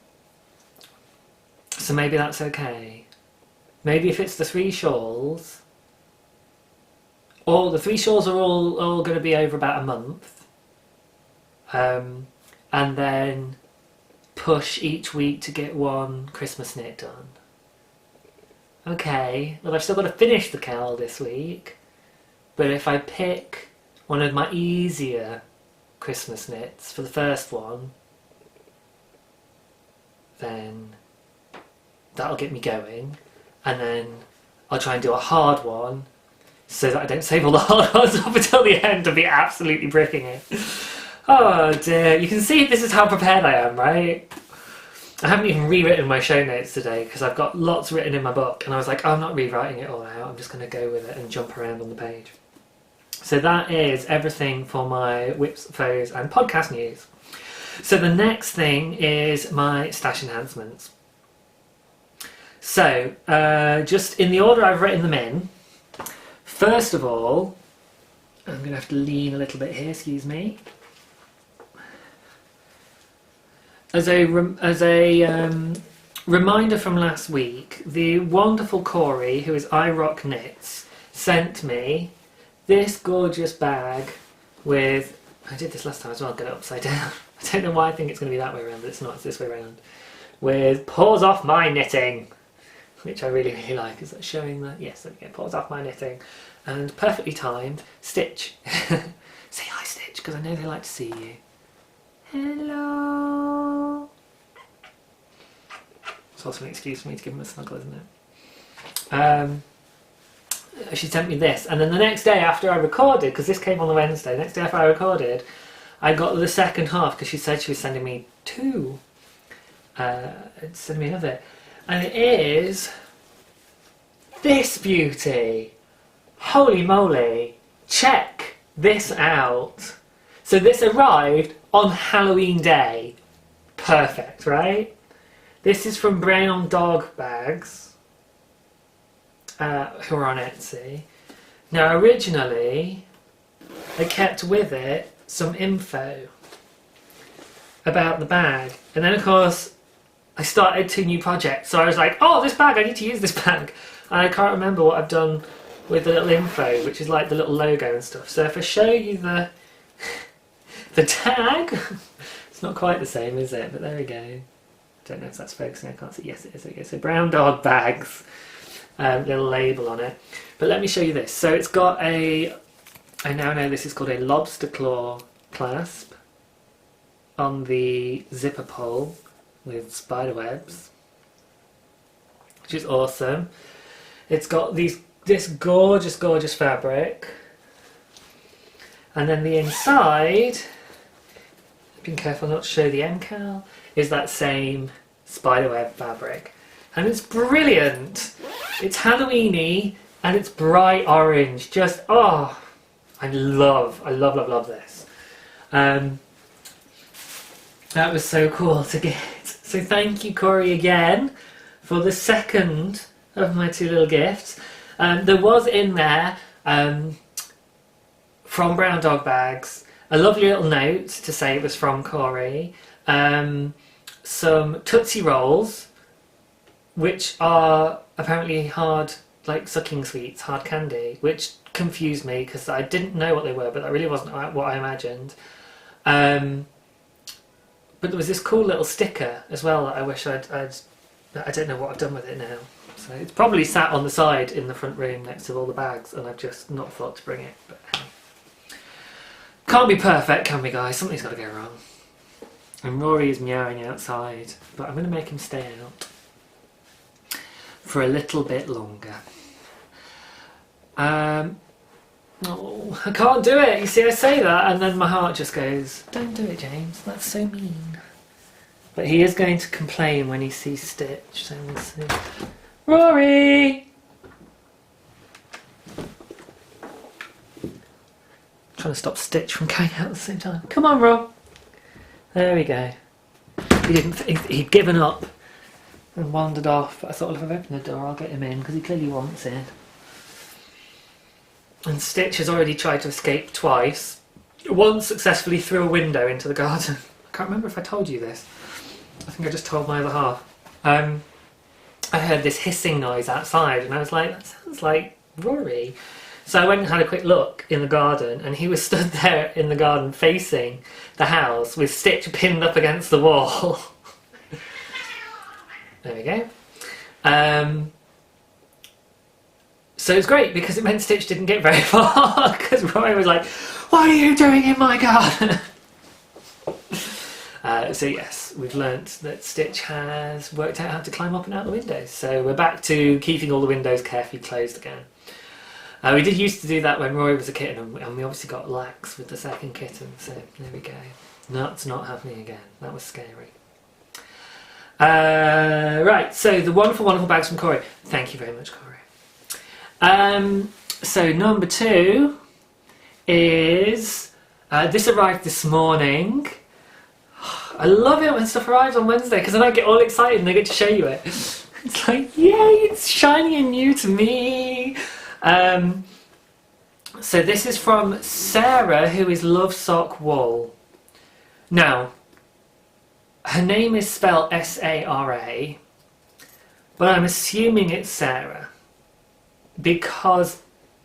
So maybe that's okay. Maybe if it's the 3 shawls, or the 3 shawls are all going to be over about a month, and then push each week to get 1 Christmas knit done. Okay, well I've still got to finish the cowl this week, but if I pick one of my easier Christmas knits for the first one, then that'll get me going, and then I'll try and do a hard one so that I don't save all the hard ones up until the end and be absolutely bricking it. Oh dear, you can see this is how prepared I am, right? I haven't even rewritten my show notes today because I've got lots written in my book, and I was like, I'm not rewriting it all out, I'm just going to go with it and jump around on the page. So that is everything for my whips, foes and podcast news. So the next thing is my stash enhancements. So, just in the order I've written them in, first of all, I'm going to have to lean a little bit here, excuse me. As a reminder from last week, the wonderful Corey, who is I Rock Knits, sent me this gorgeous bag with, I did this last time as well, get it upside down. I don't know why I think it's going to be that way around, but it's not, it's this way around. With Paws Off My Knitting, which I really, really like. Is that showing that? Yes, there we go, Paws Off My Knitting. And perfectly timed, Stitch. Say hi, Stitch, because I know they like to see you. Hello. It's also an excuse for me to give him a snuggle, isn't it? She sent me this, and then the next day after I recorded, because this came on the Wednesday, the next day after I recorded, I got the second half because she said she was sending me two. Sending me another. And it is this beauty. Holy moly. Check this out. So this arrived on Halloween Day. Perfect, right? This is from Brown Dog Bags, who are on Etsy. Now originally, they kept with it some info about the bag. And then of course, I started 2 new projects. So I was like, oh, this bag, I need to use this bag. And I can't remember what I've done with the little info, which is like the little logo and stuff. So if I show you the tag, it's not quite the same, is it? But there we go. Don't know if that's focusing, I can't see. Yes, it is. Okay, so Brown Dog Bags, little label on it. But let me show you this. So it's got a, I now know this is called a lobster claw clasp on the zipper pole with spider webs, which is awesome. It's got this gorgeous, gorgeous fabric. And then the inside, being careful not to show the MCAL, is that same spiderweb fabric. And it's brilliant. It's Halloween-y and it's bright orange. Just, oh, I love this. That was so cool to get. So thank you, Corey, again for the second of my 2 little gifts. There was in there, from Brown Dog Bags, a lovely little note to say it was from Corey. Some Tootsie Rolls, which are apparently hard, like sucking sweets, hard candy, which confused me because I didn't know what they were, but that really wasn't what I imagined. But there was this cool little sticker as well that I wish I don't know what I've done with it now. So it's probably sat on the side in the front room next to all the bags and I've just not thought to bring it. But can't be perfect, can we, guys? Something's got to go wrong. And Rory is meowing outside, but I'm going to make him stay out for a little bit longer. Oh, I can't do it. You see, I say that and then my heart just goes, don't do it, James. That's so mean. But he is going to complain when he sees Stitch, so we'll see. Rory! Trying to stop Stitch from going out at the same time. Come on, Rob. There we go. He'd given up and wandered off. But I thought, well, if I've opened the door, I'll get him in because he clearly wants it. And Stitch has already tried to escape twice. Once successfully through a window into the garden. I can't remember if I told you this. I think I just told my other half. I heard this hissing noise outside and I was like, that sounds like Rory. So I went and had a quick look in the garden and he was stood there in the garden facing the house with Stitch pinned up against the wall. There we go. So it was great because it meant Stitch didn't get very far because Rory was like, what are you doing in my garden? So yes, we've learnt that Stitch has worked out how to climb up and out the windows. So we're back to keeping all the windows carefully closed again. We did used to do that when Rory was a kitten and we obviously got lax with the second kitten. So there we go. That's not happening again. That was scary. Right, so the wonderful, wonderful bags from Corey. Thank you very much, Corey. So number 2 is, this arrived this morning. I love it when stuff arrives on Wednesday because then I get all excited and I get to show you it. It's like, yay, it's shiny and new to me. So this is from Sarah, who is Love Sock Wool. Now, her name is spelled S-A-R-A, but I'm assuming it's Sarah because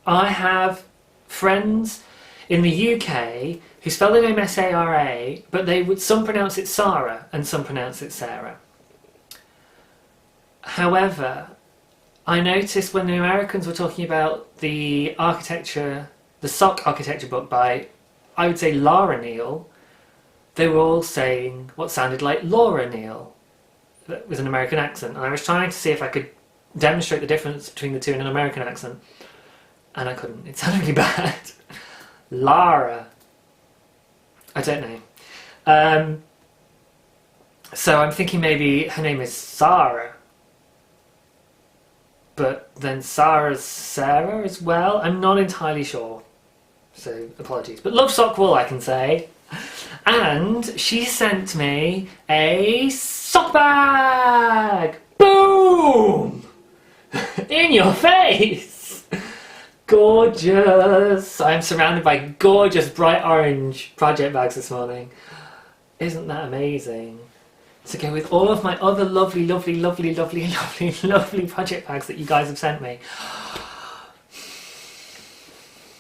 I have friends in the UK who spell their name S-A-R-A, but some pronounce it Sarah and some pronounce it Sarah. However, I noticed when the Americans were talking about the sock architecture book by, I would say, Lara Neal, they were all saying what sounded like Laura Neal. That was an American accent, and I was trying to see if I could demonstrate the difference between the two in an American accent, and I couldn't. It sounded really bad. Lara. I don't know. So I'm thinking maybe her name is Sarah. But then Sarah's Sarah as well? I'm not entirely sure. So apologies. But Love Sock Wool, I can say. And she sent me a sock bag! Boom! In your face! Gorgeous! I'm surrounded by gorgeous bright orange project bags this morning. Isn't that amazing? To go with all of my other lovely project bags that you guys have sent me.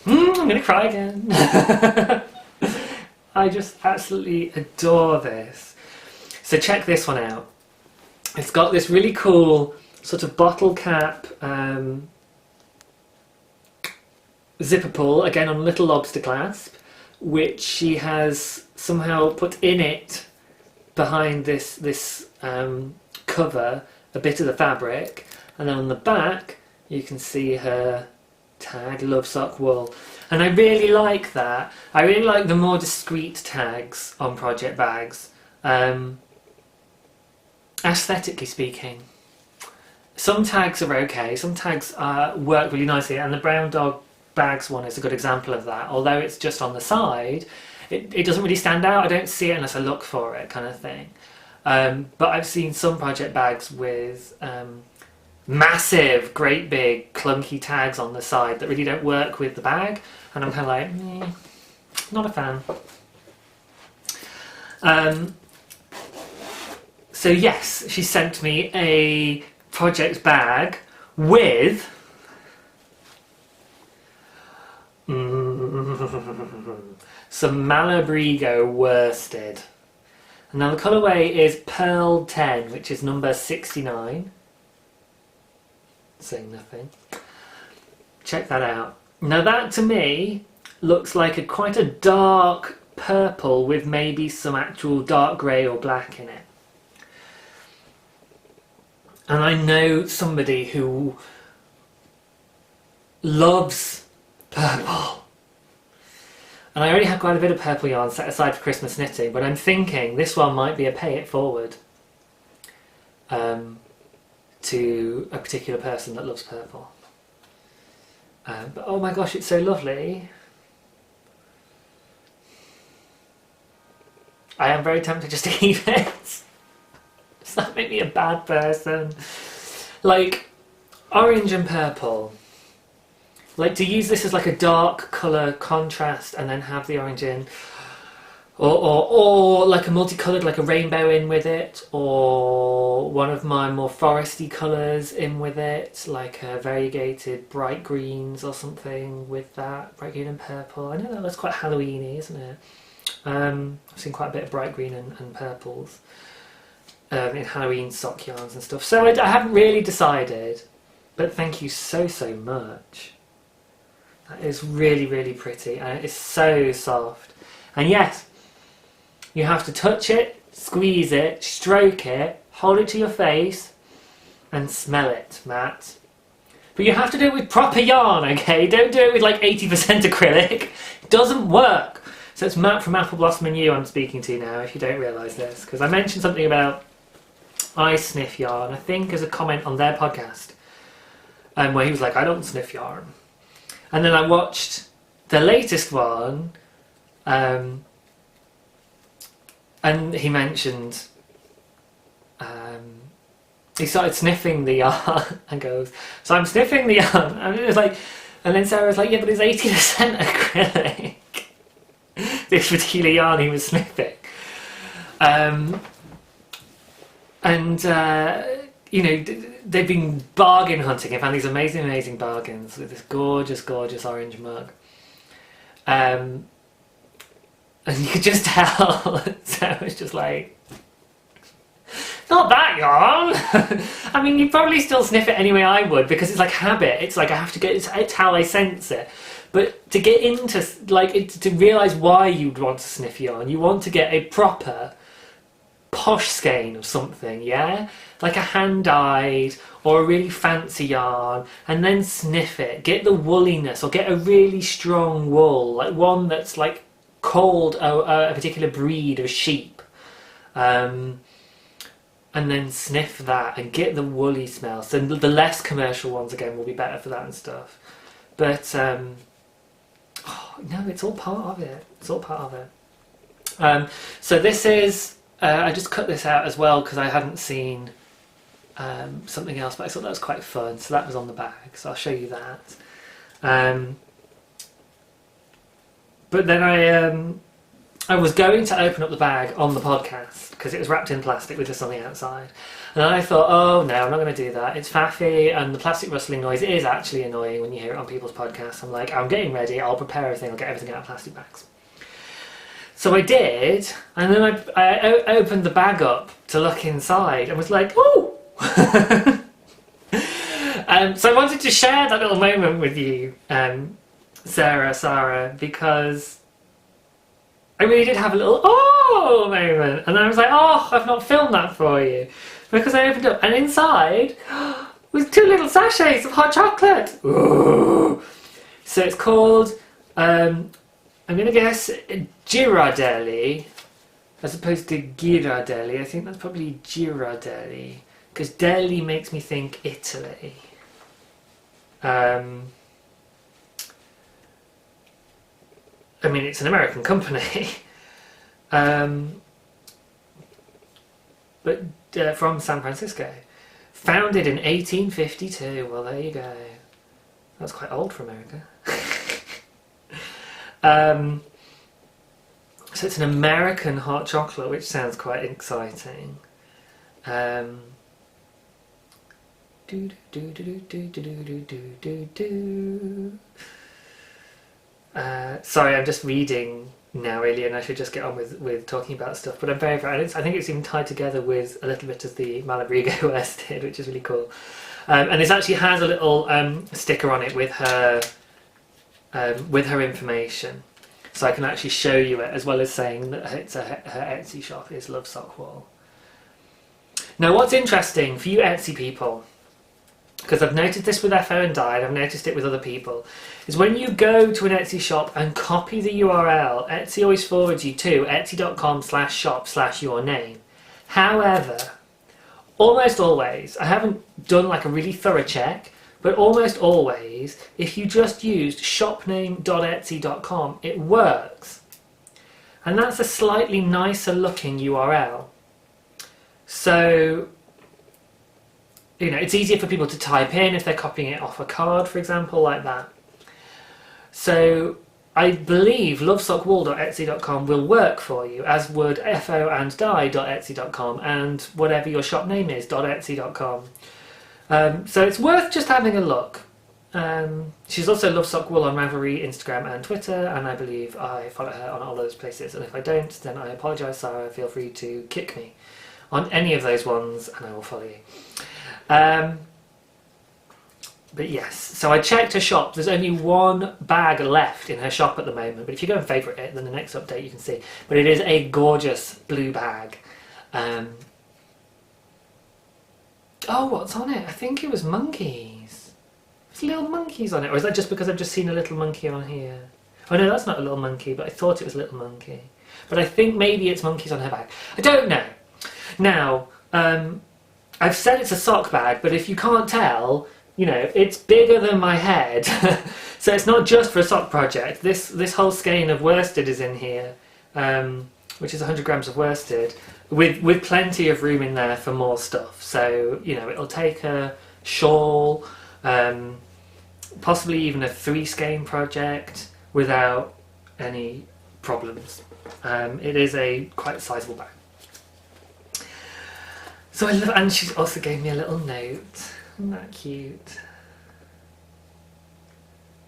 I'm gonna cry again. I just absolutely adore this. So check this one out. It's got this really cool sort of bottle cap zipper pull, again on a little lobster clasp, which she has somehow put in it behind this cover a bit of the fabric, and then on the back you can see her tag, Love Sock Wool. And I really like that. I really like the more discreet tags on project bags, aesthetically speaking. Some tags are okay, some tags work really nicely, and the Brown Dog Bags one is a good example of that. Although it's just on the side, it doesn't really stand out. I don't see it unless I look for it, kind of thing. But I've seen some project bags with massive, great big, clunky tags on the side that really don't work with the bag, and I'm kind of like, not a fan. So yes, she sent me a project bag with some Malabrigo worsted. Now the colourway is Pearl 10, which is number 69. Saying nothing. Check that out. Now that to me looks like quite a dark purple with maybe some actual dark grey or black in it. And I know somebody who loves purple. And I already have quite a bit of purple yarn set aside for Christmas knitting, but I'm thinking this one might be a pay it forward to a particular person that loves purple. But oh my gosh, it's so lovely. I am very tempted just to keep it. Does that make me a bad person? Like, orange and purple. Like, to use this as like a dark colour contrast and then have the orange in. Or like a multicoloured, like a rainbow in with it. Or one of my more foresty colours in with it. Like a variegated bright greens or something with that. Bright green and purple. I know that looks quite Halloween-y, isn't it? I've seen quite a bit of bright green and purples in Halloween sock yarns and stuff. So I haven't really decided. But thank you so much. That is really, really pretty, and it is so soft. And yes, you have to touch it, squeeze it, stroke it, hold it to your face, and smell it, Matt. But you have to do it with proper yarn, okay? Don't do it with like 80% acrylic. It doesn't work. So it's Matt from Apple Blossom and You I'm speaking to now, if you don't realise this. Because I mentioned something about I sniff yarn, I think as a comment on their podcast. Where he was like, I don't sniff yarn. And then I watched the latest one, and And he mentioned he started sniffing the yarn and goes, so I'm sniffing the yarn. And it was like, and then Sarah was like, yeah, but it's 80% acrylic. This particular yarn he was sniffing. You know, they've been bargain hunting and found these amazing bargains with this gorgeous orange mug. And you could just tell Sarah was just like, not that yarn. I mean, you'd probably still sniff it anyway. I would, because it's like habit. It's like I have to get. It's how I sense it. But to get into to realise why you'd want to sniff yarn, you want to get a proper posh skein of something, yeah, like a hand-dyed or a really fancy yarn, and then sniff it. Get the woolliness, or get a really strong wool, like one that's like called a particular breed of sheep. And then sniff that and get the woolly smell. So the less commercial ones, again, will be better for that and stuff. But, no, it's all part of it. It's all part of it. So this is, I just cut this out as well because I hadn't seen something else, but I thought that was quite fun. So that was on the bag, so I'll show you that. But then I was going to open up the bag on the podcast because it was wrapped in plastic with this on the outside. And I thought, oh no, I'm not going to do that. It's faffy, and the plastic rustling noise is actually annoying when you hear it on people's podcasts. I'm like, I'm getting ready, I'll prepare everything, I'll get everything out of plastic bags. So I did, and then I opened the bag up to look inside and was like, oh! So I wanted to share that little moment with you, Sarah, because I really did have a little oh moment, and I was like, oh, I've not filmed that for you, because I opened up and inside was 2 little sachets of hot chocolate. Ooh. So it's called I'm gonna guess Girardelli as opposed to Ghirardelli. I think that's probably Girardelli because deli makes me think Italy. I mean, it's an American company, but from San Francisco. Founded in 1852. Well, there you go. That's quite old for America. So it's an American hot chocolate, which sounds quite exciting. Sorry, I'm just reading now really, and I should just get on with talking about stuff, but I'm very I think it's even tied together with a little bit of the Malabrigo worsted, which is really cool. And this actually has a little sticker on it with her information, so I can actually show you it, as well as saying that her Etsy shop is Love Sock Wool. Now what's interesting for you Etsy people, because I've noticed this with FO and Dye, and I've noticed it with other people, is when you go to an Etsy shop and copy the URL, Etsy always forwards you to etsy.com/shop/yourname. However, almost always, I haven't done like a really thorough check, but almost always, if you just used shopname.etsy.com, it works. And that's a slightly nicer looking URL. So, you know, it's easier for people to type in if they're copying it off a card, for example, like that. So I believe lovesockwool.etsy.com will work for you, as would foanddye.etsy.com and whatever your shop name is, .etsy.com. So it's worth just having a look. She's also Love Sock Wool on Ravelry, Instagram and Twitter, and I believe I follow her on all those places. And if I don't, then I apologise, Sarah. Feel free to kick me on any of those ones and I will follow you. But yes, so I checked her shop. There's only 1 bag left in her shop at the moment, but if you go and favourite it, then the next update you can see. But it is a gorgeous blue bag. Oh, what's on it? I think it was monkeys. There's little monkeys on it, or is that just because I've just seen a little monkey on here? Oh no, that's not a little monkey, but I thought it was a little monkey. But I think maybe it's monkeys on her bag. I don't know. Now, I've said it's a sock bag, but if you can't tell, you know, it's bigger than my head. So it's not just for a sock project. This whole skein of worsted is in here. which is 100 grams of worsted, with plenty of room in there for more stuff. So, you know, it'll take a shawl, possibly even a 3-skein project without any problems. It is a quite sizable bag. So I love, and she also gave me a little note. Isn't that cute?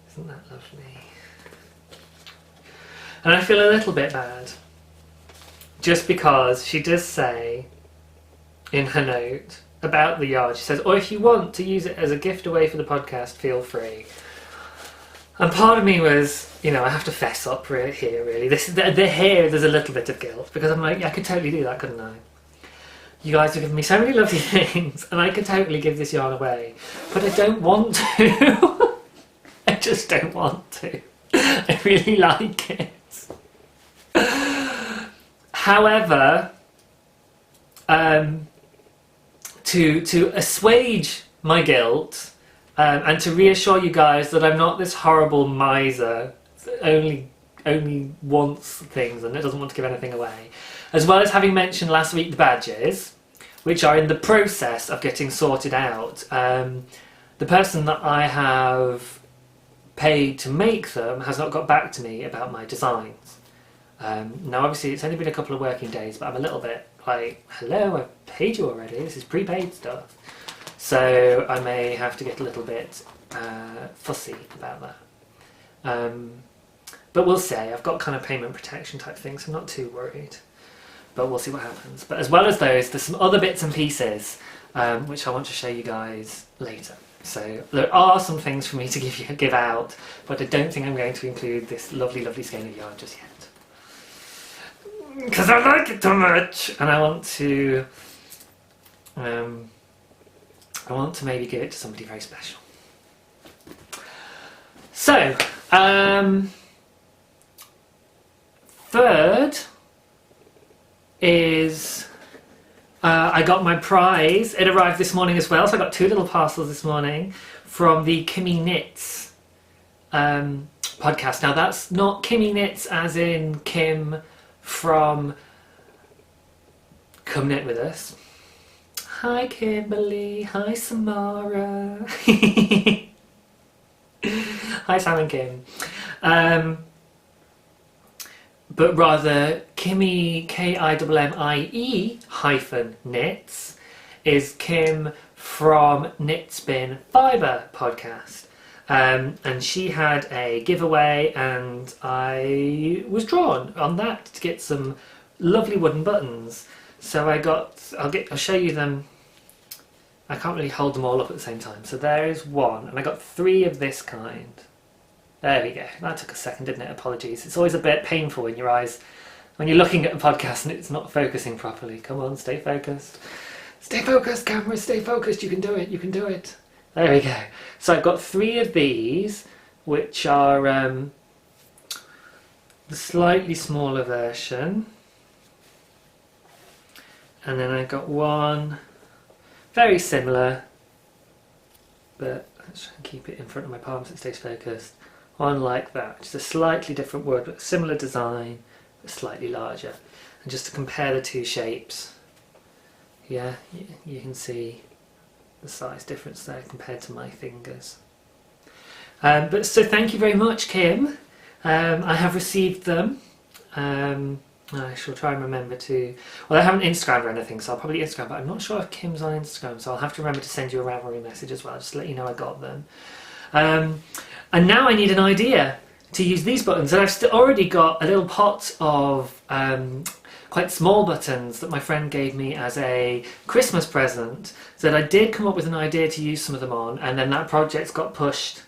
Isn't that lovely? And I feel a little bit bad, just because she does say in her note about the yard, she says, or if you want to use it as a gift away for the podcast, feel free. And part of me was, you know, I have to fess up here really. There's a little bit of guilt, because I'm like, yeah, I could totally do that, couldn't I? You guys have given me so many lovely things, and I could totally give this yarn away, but I don't want to. I just don't want to. I really like it. However, to assuage my guilt and to reassure you guys that I'm not this horrible miser that only wants things and doesn't want to give anything away, as well as having mentioned last week the badges, which are in the process of getting sorted out. The person that I have paid to make them has not got back to me about my designs. Now obviously it's only been a couple of working days, but I'm a little bit like, hello, I've paid you already, this is prepaid stuff. So I may have to get a little bit fussy about that. But we'll see. I've got kind of payment protection type things, so I'm not too worried. But we'll see what happens. But as well as those, there's some other bits and pieces which I want to show you guys later. So there are some things for me to give out, but I don't think I'm going to include this lovely, lovely skein of yarn just yet. Because I like it too much, and I want to maybe give it to somebody very special. So, third is I got my prize. It arrived this morning as well, so I got 2 little parcels this morning from the Kimmy Knits podcast. Now that's not Kimmy Knits as in Kim from Come Knit With Us. Hi Kimberly, hi Samara. Hi Sam and Kim. But rather Kimmy, Kimmie hyphen knits, is Kim from Knitspin Fibre podcast. And she had a giveaway, and I was drawn on that to get some lovely wooden buttons. So I'll show you them. I can't really hold them all up at the same time. So there is one, and I got 3 of this kind. There we go. That took a second, didn't it? Apologies. It's always a bit painful in your eyes when you're looking at a podcast and it's not focusing properly. Come on, stay focused. Stay focused, camera, stay focused. You can do it, you can do it. There we go. So I've got 3 of these, which are the slightly smaller version. And then I got one very similar, but let's try and keep it in front of my palm so it stays focused. One like that, just a slightly different wood, but similar design, but slightly larger. And just to compare the 2 shapes, yeah, you can see the size difference there compared to my fingers. But so thank you very much, Kim. I have received them. I shall try and remember to... Well, I haven't Instagrammed or anything, so I'll probably Instagram, but I'm not sure if Kim's on Instagram, so I'll have to remember to send you a Ravelry message as well, just to let you know I got them. And now I need an idea to use these buttons, and I've already got a little pot of quite small buttons that my friend gave me as a Christmas present, so that I did come up with an idea to use some of them on, and then that project's got pushed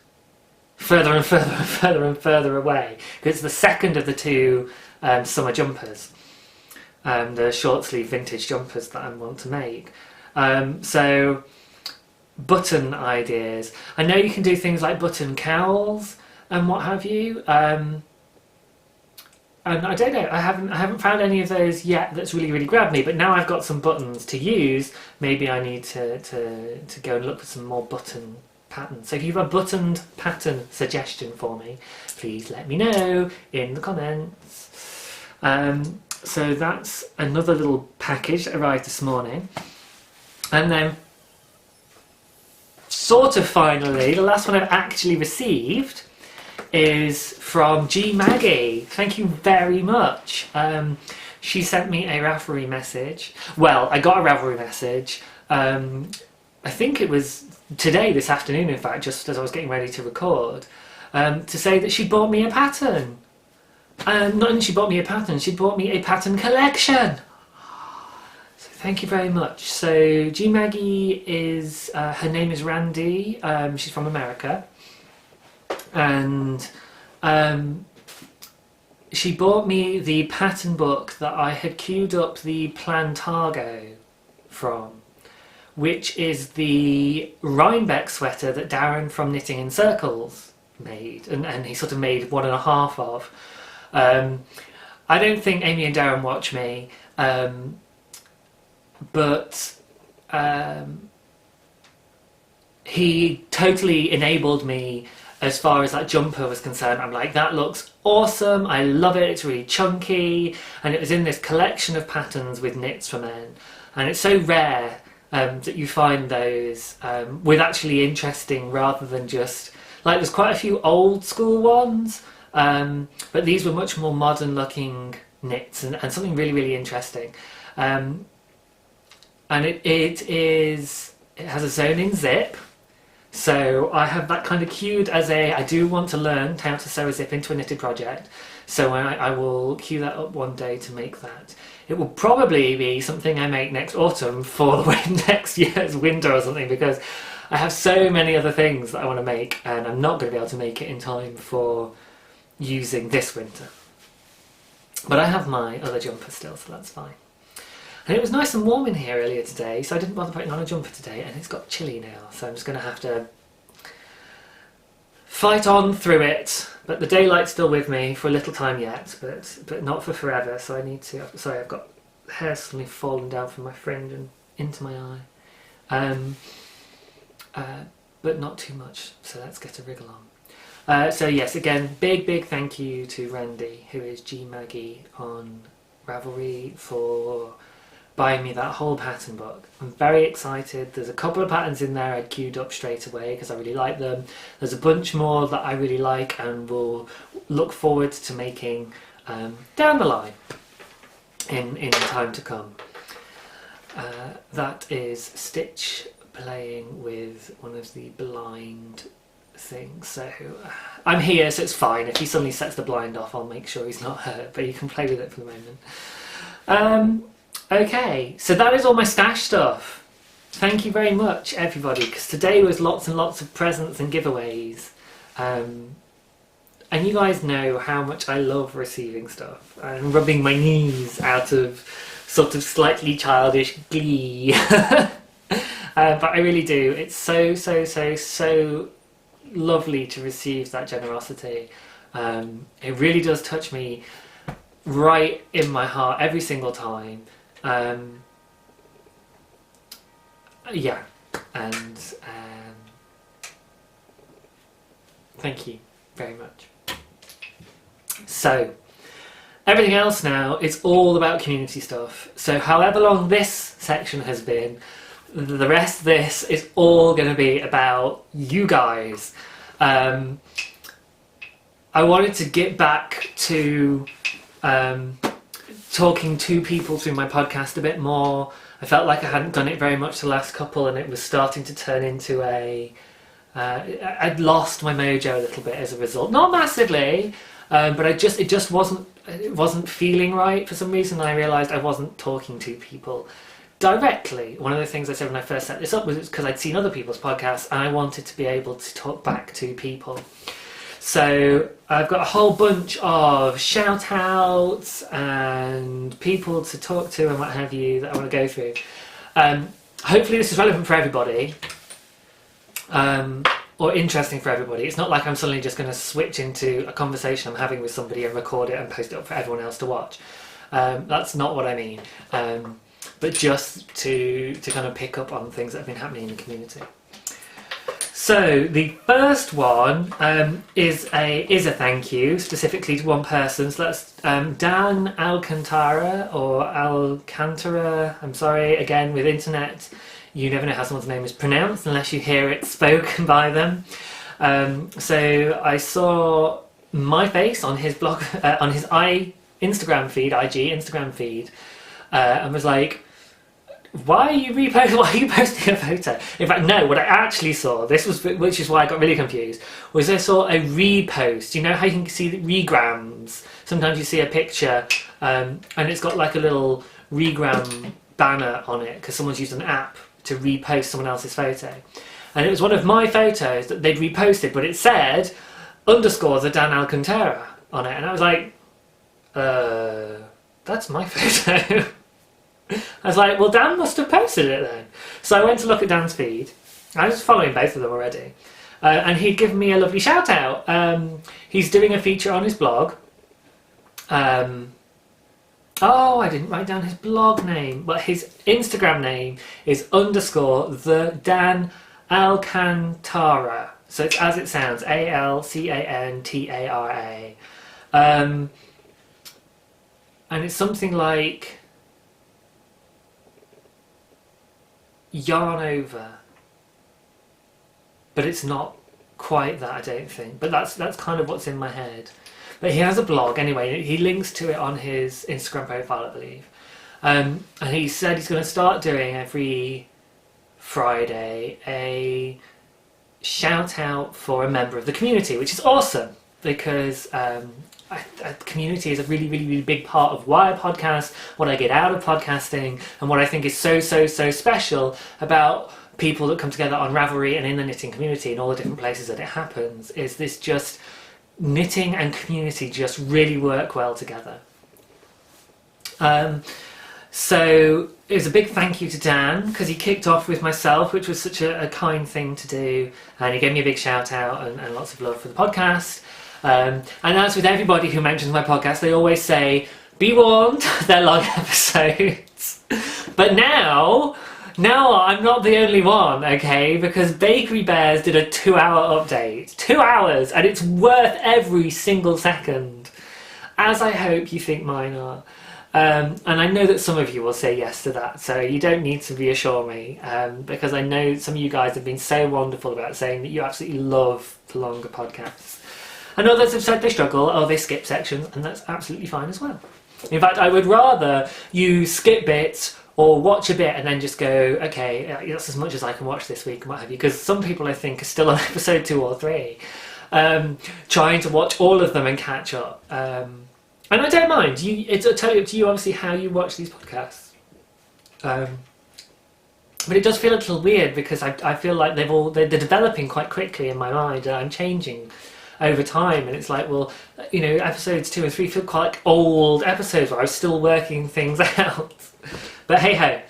further and further and further and further away, because it's the second of the 2 summer jumpers, the short sleeve vintage jumpers that I want to make. So button ideas. I know you can do things like button cowls and what have you. And I don't know, I haven't found any of those yet that's really grabbed me, but now I've got some buttons to use, maybe I need to go and look for some more button patterns. So if you have a buttoned pattern suggestion for me, please let me know in the comments. so that's another little package that arrived this morning. And then, sort of finally, the last one I've actually received is from G Maggie. Thank you very much. She sent me a Ravelry message. Well, I got a Ravelry message. I think it was today, this afternoon, in fact, just as I was getting ready to record, to say that she bought me a pattern. Not only she bought me a pattern, she bought me a pattern collection. So thank you very much. So G Maggie is, her name is Randy. She's from America. And she bought me the pattern book that I had queued up the Plantago from, which is the Rhinebeck sweater that Darren from Knitting in Circles made, and he sort of made 1.5 of. I don't think Amy and Darren watch me, but he totally enabled me as far as that jumper was concerned. I'm like, that looks awesome, I love it, it's really chunky, and it was in this collection of patterns with knits for men, and it's so rare that you find those with actually interesting, rather than just, like, there's quite a few old school ones, but these were much more modern looking knits, and something really, really interesting. And it has a sewn-in zip, so I have that kind of queued as I do want to learn how to sew a zip into a knitted project, so I will queue that up one day to make that. It will probably be something I make next autumn for the next year's winter or something, because I have so many other things that I want to make, and I'm not going to be able to make it in time for using this winter. But I have my other jumper still, so that's fine. And it was nice and warm in here earlier today, so I didn't bother putting on a jumper today, and it's got chilly now, so I'm just going to have to fight on through it. But the daylight's still with me for a little time yet, but not for forever, so I need to... Sorry, I've got hair suddenly falling down from my fringe and into my eye. But not too much, so let's get a wriggle on. So yes, again, big thank you to Randy, who is G Maggie on Ravelry, for buying me that whole pattern book. I'm very excited. There's a couple of patterns in there I'd queued up straight away because I really like them. There's a bunch more that I really like and will look forward to making down the line in time to come. That is Stitch playing with one of the blind things. So I'm here, so it's fine. If he suddenly sets the blind off, I'll make sure he's not hurt, but you can play with it for the moment. Okay, so that is all my stash stuff. Thank you very much, everybody, because today was lots and lots of presents and giveaways. And you guys know how much I love receiving stuff and rubbing my knees out of sort of slightly childish glee. But I really do. It's so lovely to receive that generosity. It really does touch me right in my heart every single time. Yeah, and thank you very much. So, everything else now is all about community stuff. So however long this section has been, the rest of this is all going to be about you guys. I wanted to get back to talking to people through my podcast a bit more. I felt like I hadn't done it very much the last couple, and it was starting to turn into I'd lost my mojo a little bit as a result. Not massively, but it just wasn't feeling right for some reason. I realised I wasn't talking to people directly. One of the things I said when I first set this up was because I'd seen other people's podcasts and I wanted to be able to talk back to people. So I've got a whole bunch of shout outs and people to talk to and what have you that I want to go through. Hopefully this is relevant for everybody, or interesting for everybody. It's not like I'm suddenly just going to switch into a conversation I'm having with somebody and record it and post it up for everyone else to watch. That's not what I mean. But just to kind of pick up on things that have been happening in the community. So the first one is a thank you specifically to one person. So that's Dan Alcantara or Alcantara. I'm sorry, again with internet, you never know how someone's name is pronounced unless you hear it spoken by them. So I saw my face on his blog, on his Instagram feed, and was like, why are you posting a photo? In fact, no, what I actually saw, which is why I got really confused, was I saw a repost. You know how you can see the regrams? Sometimes you see a picture and it's got like a little regram banner on it because someone's used an app to repost someone else's photo. And it was one of my photos that they'd reposted, but it said _ the Dan Alcantara on it. And I was like, that's my photo. I was like, well, Dan must have posted it then. So I went to look at Dan's feed. I was following both of them already. And he'd given me a lovely shout out. He's doing a feature on his blog. Oh, I didn't write down his blog name. But his Instagram name is _ the Dan Alcantara. So it's as it sounds, Alcantara. And it's something like yarn over, but it's not quite that, I don't think. But that's kind of what's in my head. But he has a blog anyway. He links to it on his Instagram profile, I believe. And he said he's going to start doing every Friday a shout out for a member of the community, which is awesome because community is a really, really, really big part of why I podcast, what I get out of podcasting, and what I think is so, so, so special about people that come together on Ravelry and in the knitting community and all the different places that it happens, is this just knitting and community just really work well together. So it was a big thank you to Dan because he kicked off with myself, which was such a kind thing to do, and he gave me a big shout out and lots of love for the podcast. And as with everybody who mentions my podcast, they always say, be warned, they're long episodes. But now I'm not the only one, okay? Because Bakery Bears did a 2-hour update. 2 hours! And it's worth every single second. As I hope you think mine are. And I know that some of you will say yes to that, so you don't need to reassure me, because I know some of you guys have been so wonderful about saying that you absolutely love the longer podcasts. And others have said they struggle or they skip sections, and that's absolutely fine as well. In fact, I would rather you skip bits or watch a bit and then just go, okay, that's as much as I can watch this week and what have you, because some people I think are still on episode 2 or 3, trying to watch all of them and catch up. And I don't mind. It's totally up to you, obviously, how you watch these podcasts. But it does feel a little weird because I feel like they're developing quite quickly in my mind, and I'm changing over time. And it's like, well, you know, episodes 2 and 3 feel quite like old episodes where I was still working things out. But hey ho.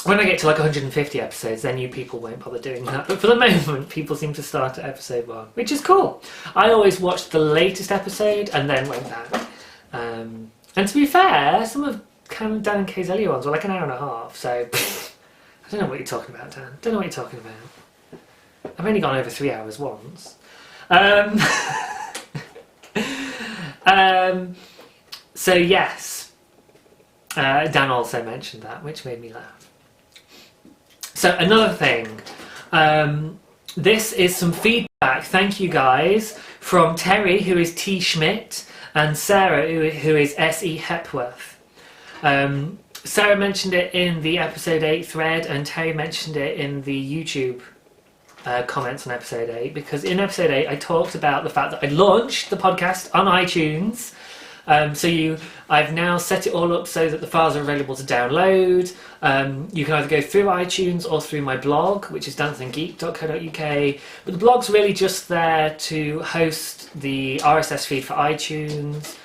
When I get to like 150 episodes, then you people won't bother doing that. But for the moment, people seem to start at episode 1, which is cool. I always watched the latest episode and then went back. And to be fair, some of Dan and Kay's earlier ones were like an hour and a half. So I don't know what you're talking about, Dan. Don't know what you're talking about. I've only gone over 3 hours once. So yes, Dan also mentioned that, which made me laugh. So another thing, this is some feedback, thank you guys, from Terry, who is T. Schmidt, and Sarah, who is S.E. Hepworth. Sarah mentioned it in the episode 8 thread, and Terry mentioned it in the YouTube comments on episode 8, because in episode 8 I talked about the fact that I launched the podcast on iTunes. I've now set it all up so that the files are available to download. You can either go through iTunes or through my blog, which is dancinggeek.co.uk. But the blog's really just there to host the RSS feed for iTunes.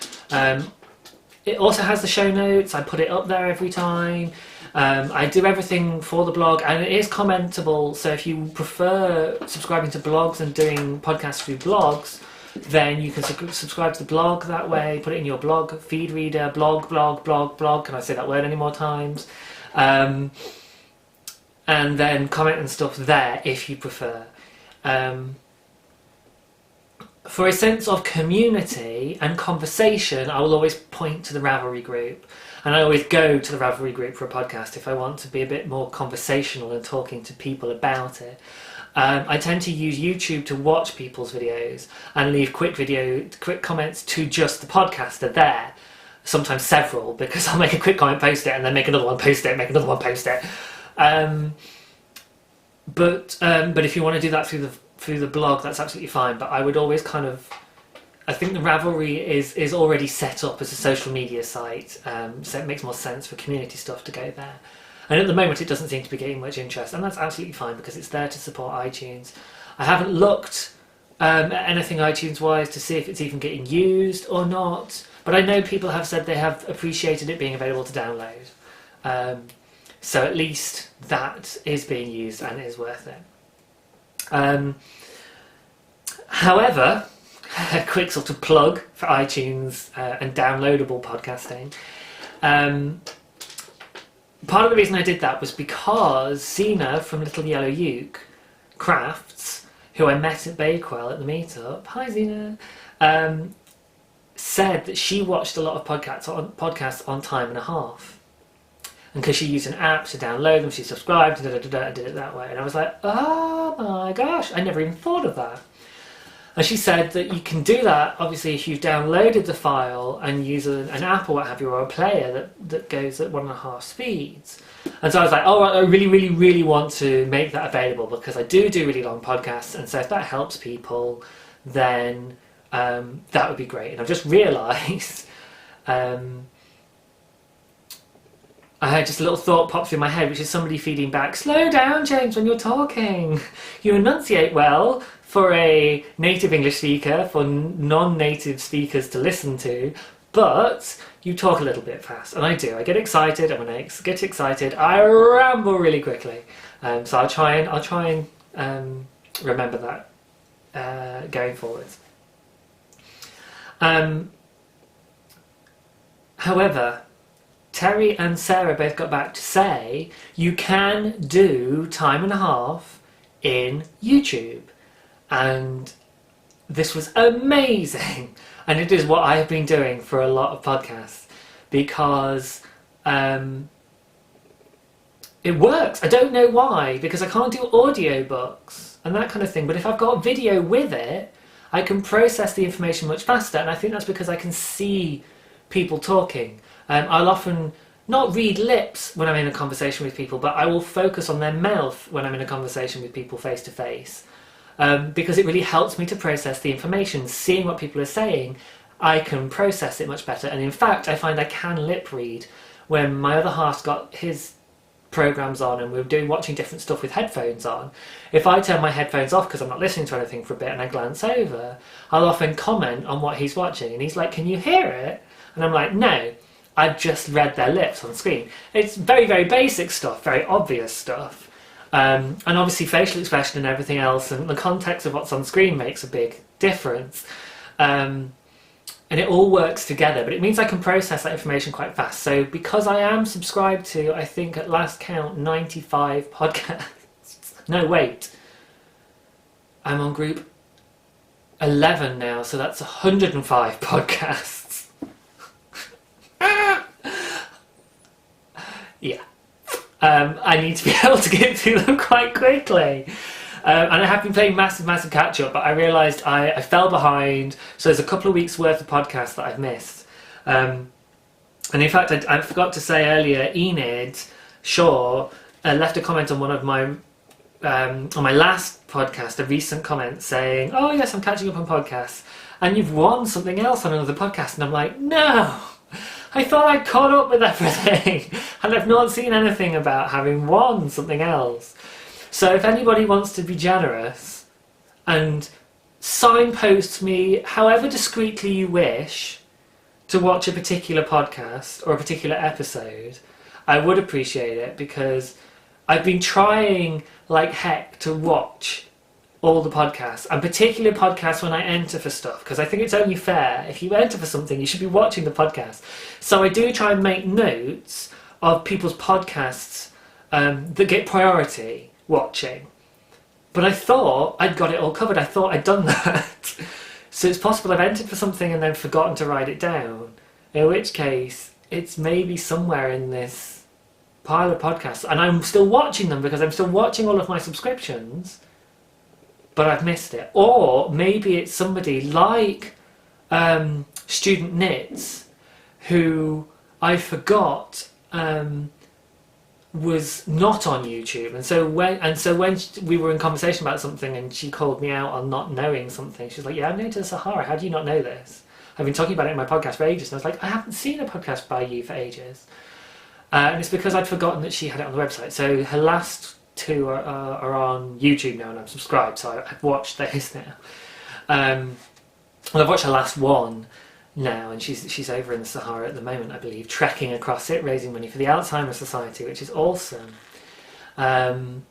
It also has the show notes. I put it up there every time. I do everything for the blog, and it is commentable. So if you prefer subscribing to blogs and doing podcasts through blogs, then you can subscribe to the blog that way, put it in your blog feed reader, blog. Can I say that word any more times? And and then comment and stuff there if you prefer. For a sense of community and conversation, I will always point to the Ravelry group, and I always go to the Ravelry group for a podcast if I want to be a bit more conversational and talking to people about it. I tend to use YouTube to watch people's videos and leave quick comments to just the podcaster there, sometimes several, because I'll make a quick comment, post it, and then make another one, post it, make another one, post it. But if you want to do that through the blog, that's absolutely fine. But I would always I think the Ravelry is already set up as a social media site, so it makes more sense for community stuff to go there. And at the moment it doesn't seem to be getting much interest, and that's absolutely fine because it's there to support iTunes. I haven't looked at anything iTunes-wise to see if it's even getting used or not, but I know people have said they have appreciated it being available to download. So at least that is being used and it is worth it. However, a quick sort of plug for iTunes and downloadable podcasting. Part of the reason I did that was because Sina from Little Yellow Uke Crafts, who I met at Bakewell at the meetup, hi Sina, said that she watched a lot of podcasts on time and a half. And because she used an app to download them, she subscribed and did it that way. And I was like, oh my gosh, I never even thought of that. And she said that you can do that, obviously, if you've downloaded the file and use an app or what have you, or a player that goes at 1.5 speeds. And so I was like, oh, I really, really, really want to make that available because I do really long podcasts. And so if that helps people, then that would be great. And I've just realised I had just a little thought pop through my head, which is somebody feeding back, slow down, James, when you're talking. You enunciate well for a native English speaker, for non-native speakers to listen to, but you talk a little bit fast. And I do. I get excited, and when I get excited, I ramble really quickly. So I'll try and remember that going forwards. However, Terry and Sarah both got back to say you can do time and a half in YouTube, and this was amazing, and it is what I have been doing for a lot of podcasts because it works. I don't know why, because I can't do audiobooks and that kind of thing, but if I've got video with it, I can process the information much faster, and I think that's because I can see people talking. I'll often not read lips when I'm in a conversation with people, but I will focus on their mouth when I'm in a conversation with people face to face, because it really helps me to process the information. Seeing what people are saying, I can process it much better. And in fact, I find I can lip read when my other half's got his programs on and we're watching different stuff with headphones on. If I turn my headphones off because I'm not listening to anything for a bit and I glance over, I'll often comment on what he's watching, and he's like, can you hear it? And I'm like, no, I've just read their lips on screen. It's very, very basic stuff, very obvious stuff. And obviously facial expression and everything else and the context of what's on screen makes a big difference. And it all works together, but it means I can process that information quite fast. So because I am subscribed to, I think at last count, 95 podcasts. No, wait. I'm on group 11 now, so that's 105 podcasts. Yeah. I need to be able to get through them quite quickly. And I have been playing massive catch up, but I realised I fell behind, so there's a couple of weeks worth of podcasts that I've missed. And in fact, I forgot to say earlier, Enid Shaw left a comment on one of my on my last podcast, a recent comment saying, oh yes, I'm catching up on podcasts, and you've won something else on another podcast. And I'm like, no, I thought I'd caught up with everything, and I've not seen anything about having won something else. So if anybody wants to be generous and signpost me, however discreetly you wish, to watch a particular podcast or a particular episode, I would appreciate it, because I've been trying like heck to watch all the podcasts, and particularly podcasts when I enter for stuff, because I think it's only fair. If you enter for something, you should be watching the podcast. So I do try and make notes of people's podcasts that get priority watching. But I thought I'd got it all covered. I thought I'd done that. So it's possible I've entered for something and then forgotten to write it down. In which case, it's maybe somewhere in this pile of podcasts. And I'm still watching them because I'm still watching all of my subscriptions. But I've missed it. Or maybe it's somebody like Student Knits, who I forgot was not on YouTube, and so when we were in conversation about something and she called me out on not knowing something, she's like, "Yeah, I'm new to the Sahara. How do you not know this? I've been talking about it in my podcast for ages." And I was like, "I haven't seen a podcast by you for ages," and it's because I'd forgotten that she had it on the website. So her last two are on YouTube now, and I'm subscribed, so I've watched those now. Well, I've watched her last one now, and she's over in the Sahara at the moment, I believe, trekking across it, raising money for the Alzheimer's Society, which is awesome. So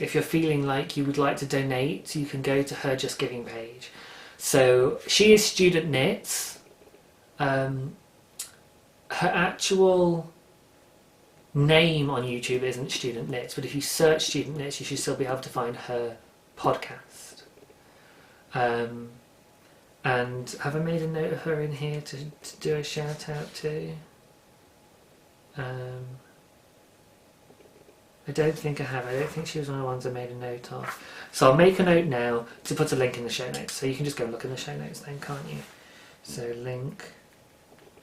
if you're feeling like you would like to donate, you can go to her Just Giving page. So she is Student Knits. Her actual name on YouTube isn't Student Knits, but if you search Student Knits, you should still be able to find her podcast. And have I made a note of her in here to do a shout out to? I don't think I have. I don't think she was one of the ones I made a note of. So I'll make a note now to put a link in the show notes. So you can just go and look in the show notes then, can't you? So link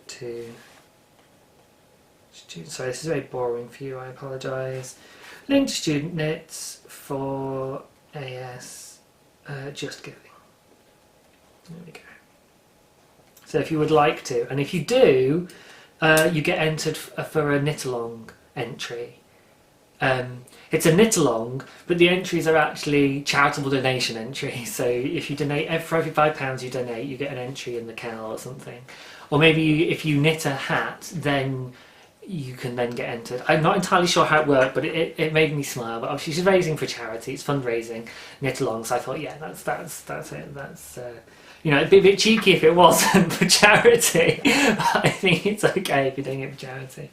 to student. Sorry, this is very boring for you. I apologise. Link to Student Knits for AS Just Giving. There we go. So if you would like to, and if you do, you get entered for a knit-along entry. It's a knit-along, but the entries are actually charitable donation entries. So if you donate, for every £5 you donate, you get an entry in the kennel or something. Or maybe if you knit a hat, then you can then get entered. I'm not entirely sure how it worked, but it made me smile. But obviously she's raising for charity, it's fundraising, knit-along. So I thought, yeah, that's it. That's you know, it'd be a bit cheeky if it wasn't for charity. I think it's okay if you're doing it for charity.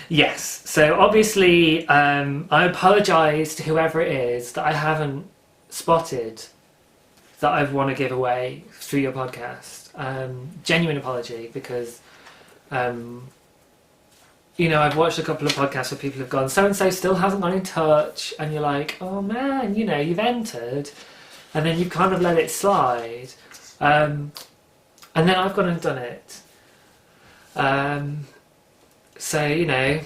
Yes, so obviously I apologise to whoever it is that I haven't spotted that I want to give away through your podcast. Genuine apology, because you know, I've watched a couple of podcasts where people have gone, so-and-so still hasn't got in touch, and you're like, oh man, you know, you've entered, and then you've kind of let it slide, and then I've gone and done it. So, you know,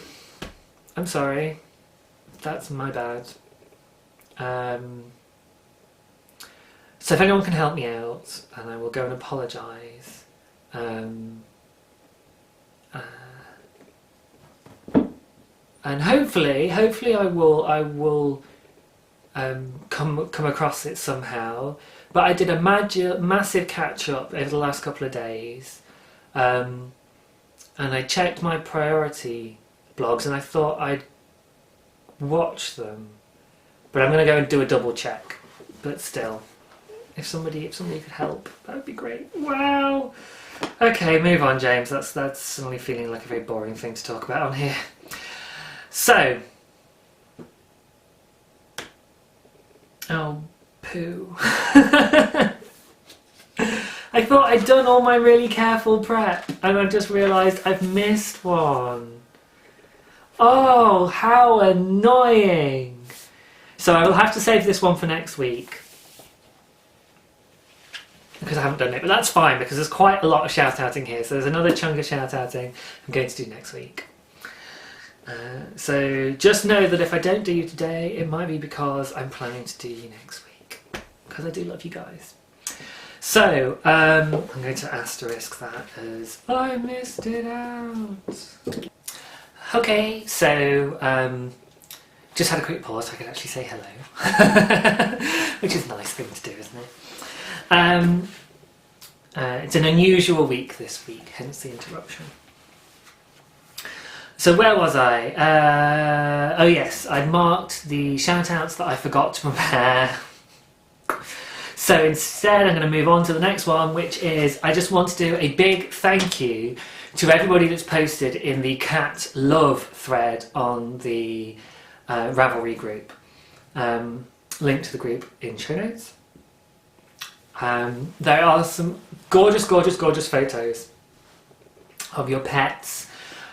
I'm sorry, that's my bad. So if anyone can help me out, and I will go and apologise. And hopefully I will come across it somehow. But I did a massive catch up over the last couple of days, and I checked my priority blogs, and I thought I'd watch them, but I'm going to go and do a double check. But still, if somebody could help, that would be great. Wow. Okay, move on, James. That's only feeling like a very boring thing to talk about on here. So, oh, poo. I thought I'd done all my really careful prep, and I just realised I've missed one. Oh, how annoying. So I will have to save this one for next week, because I haven't done it, but that's fine, because there's quite a lot of shout-outing here, so there's another chunk of shout-outing I'm going to do next week. So just know that if I don't do you today, it might be because I'm planning to do you next week, because I do love you guys. So I'm going to asterisk that as I missed it out. Okay, so just had a quick pause so I could actually say hello, which is a nice thing to do, isn't it? It's an unusual week this week, hence the interruption. So where was I? Oh yes, I marked the shout-outs that I forgot to prepare. So instead I'm going to move on to the next one, which is I just want to do a big thank you to everybody that's posted in the cat love thread on the Ravelry group. Link to the group in show notes. There are some gorgeous photos of your pets.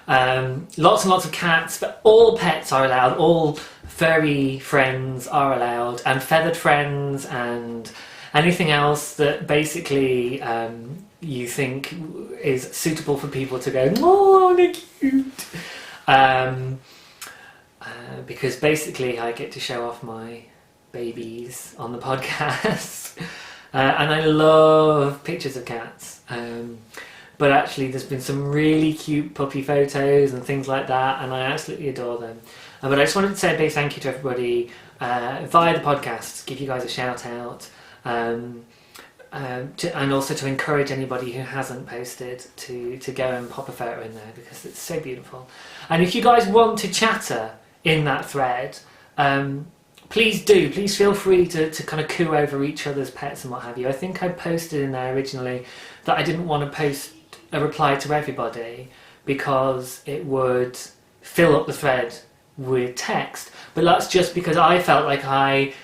Lots and lots of cats, but all pets are allowed, all furry friends are allowed, and feathered friends, and anything else that basically you think is suitable for people to go, oh, they're cute. Because basically I get to show off my babies on the podcast. And I love pictures of cats. But actually there's been some really cute puppy photos and things like that, and I absolutely adore them. But I just wanted to say a big thank you to everybody via the podcast, give you guys a shout out, and also to encourage anybody who hasn't posted to go and pop a photo in there, because it's so beautiful. And if you guys want to chatter in that thread, please feel free to kind of coo over each other's pets and what have you. I think I posted in there originally that I didn't want to post a reply to everybody because it would fill up the thread with text, but that's just because I felt like I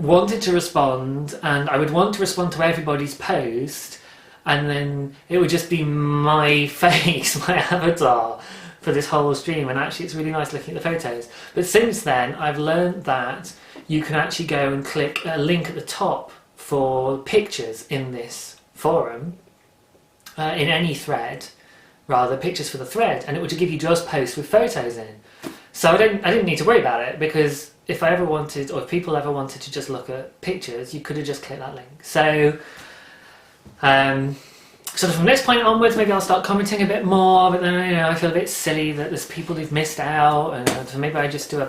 wanted to respond, and I would want to respond to everybody's post, and then it would just be my face, my avatar for this whole stream. And actually it's really nice looking at the photos. But since then I've learned that you can actually go and click a link at the top for pictures in this forum, in any thread, rather, pictures for the thread, and it would give you just posts with photos in. So I didn't need to worry about it, because if I ever wanted, or if people ever wanted to just look at pictures, you could have just clicked that link. So sort of from this point onwards, maybe I'll start commenting a bit more, but then, you know, I feel a bit silly that there's people who've missed out, and so maybe I just do a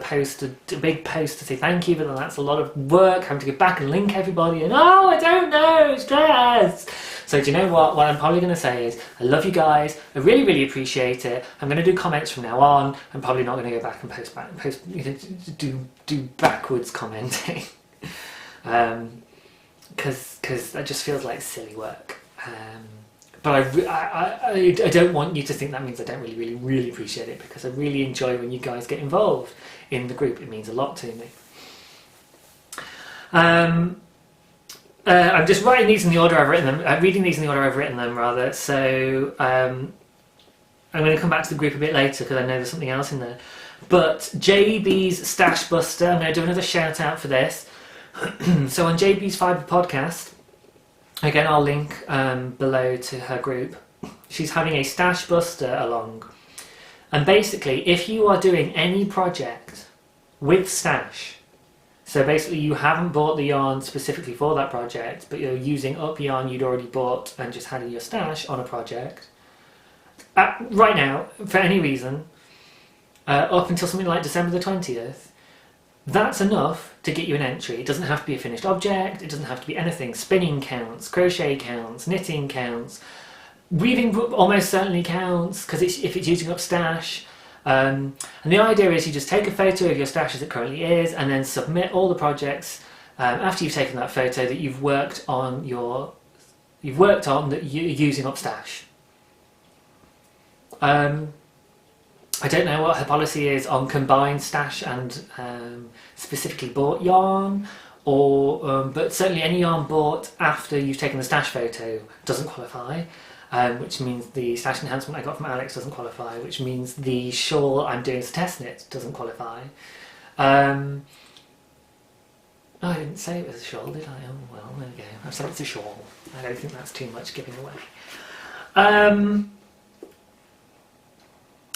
big post to say thank you, but then that's a lot of work, having to go back and link everybody, and oh, I don't know, stress. So do you know what? What I'm probably going to say is, I love you guys, I really appreciate it. I'm going to do comments from now on. I'm probably not going to go back and do backwards commenting, because that just feels like silly work. But I don't want you to think that means I don't really appreciate it, because I really enjoy when you guys get involved in the group. It means a lot to me. I'm just writing these in the order I've written them. I'm reading these in the order I've written them, rather. So I'm going to come back to the group a bit later, because I know there's something else in there. But JB's Stash Buster, I'm going to do another shout out for this. So on JB's Fibre podcast, again, I'll link below to her group. She's having a Stash Buster along. And basically, if you are doing any project with Stash, so basically you haven't bought the yarn specifically for that project, but you're using up yarn you'd already bought and just had in your stash on a project, right now, for any reason, up until something like December the 20th, that's enough to get you an entry. It doesn't have to be a finished object, it doesn't have to be anything. Spinning counts, crochet counts, knitting counts, weaving almost certainly counts, because if it's using up stash. And the idea is you just take a photo of your stash as it currently is, and then submit all the projects after you've taken that photo that you've worked on that you're using up stash. I don't know what her policy is on combined stash and specifically bought yarn, or but certainly any yarn bought after you've taken the stash photo doesn't qualify. Which means the stash enhancement I got from Alex doesn't qualify, which means the shawl I'm doing as a test knit doesn't qualify. Oh, I didn't say it was a shawl, did I? Oh, well, there we go. I've said it's a shawl. I don't think that's too much giving away.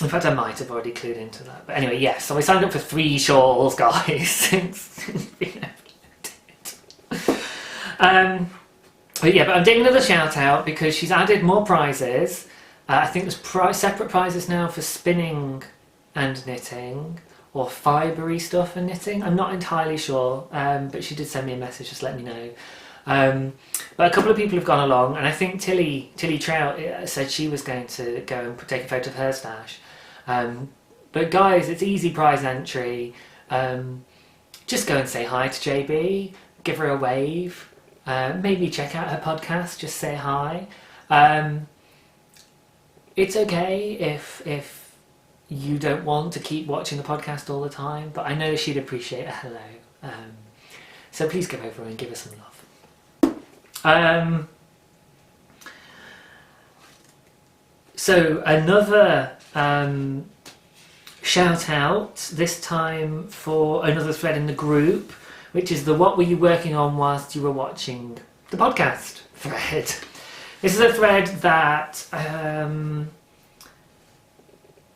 In fact, I might have already clued into that. But anyway, yes, so I signed up for 3 shawls, guys, since being But I'm doing another shout out because she's added more prizes. I think there's separate prizes now for spinning and knitting, or fibery stuff and knitting. I'm not entirely sure, but she did send me a message just let me know. But a couple of people have gone along, and I think Tilly Trout said she was going to go and take a photo of her stash. But guys, it's easy prize entry. Just go and say hi to JB. give her a wave. Maybe check out her podcast, just say hi. It's okay if you don't want to keep watching the podcast all the time, but I know she'd appreciate a hello. So please go over and give her some love. So another shout out, this time for another thread in the group, which is the what were you working on whilst you were watching the podcast thread. This is a thread that,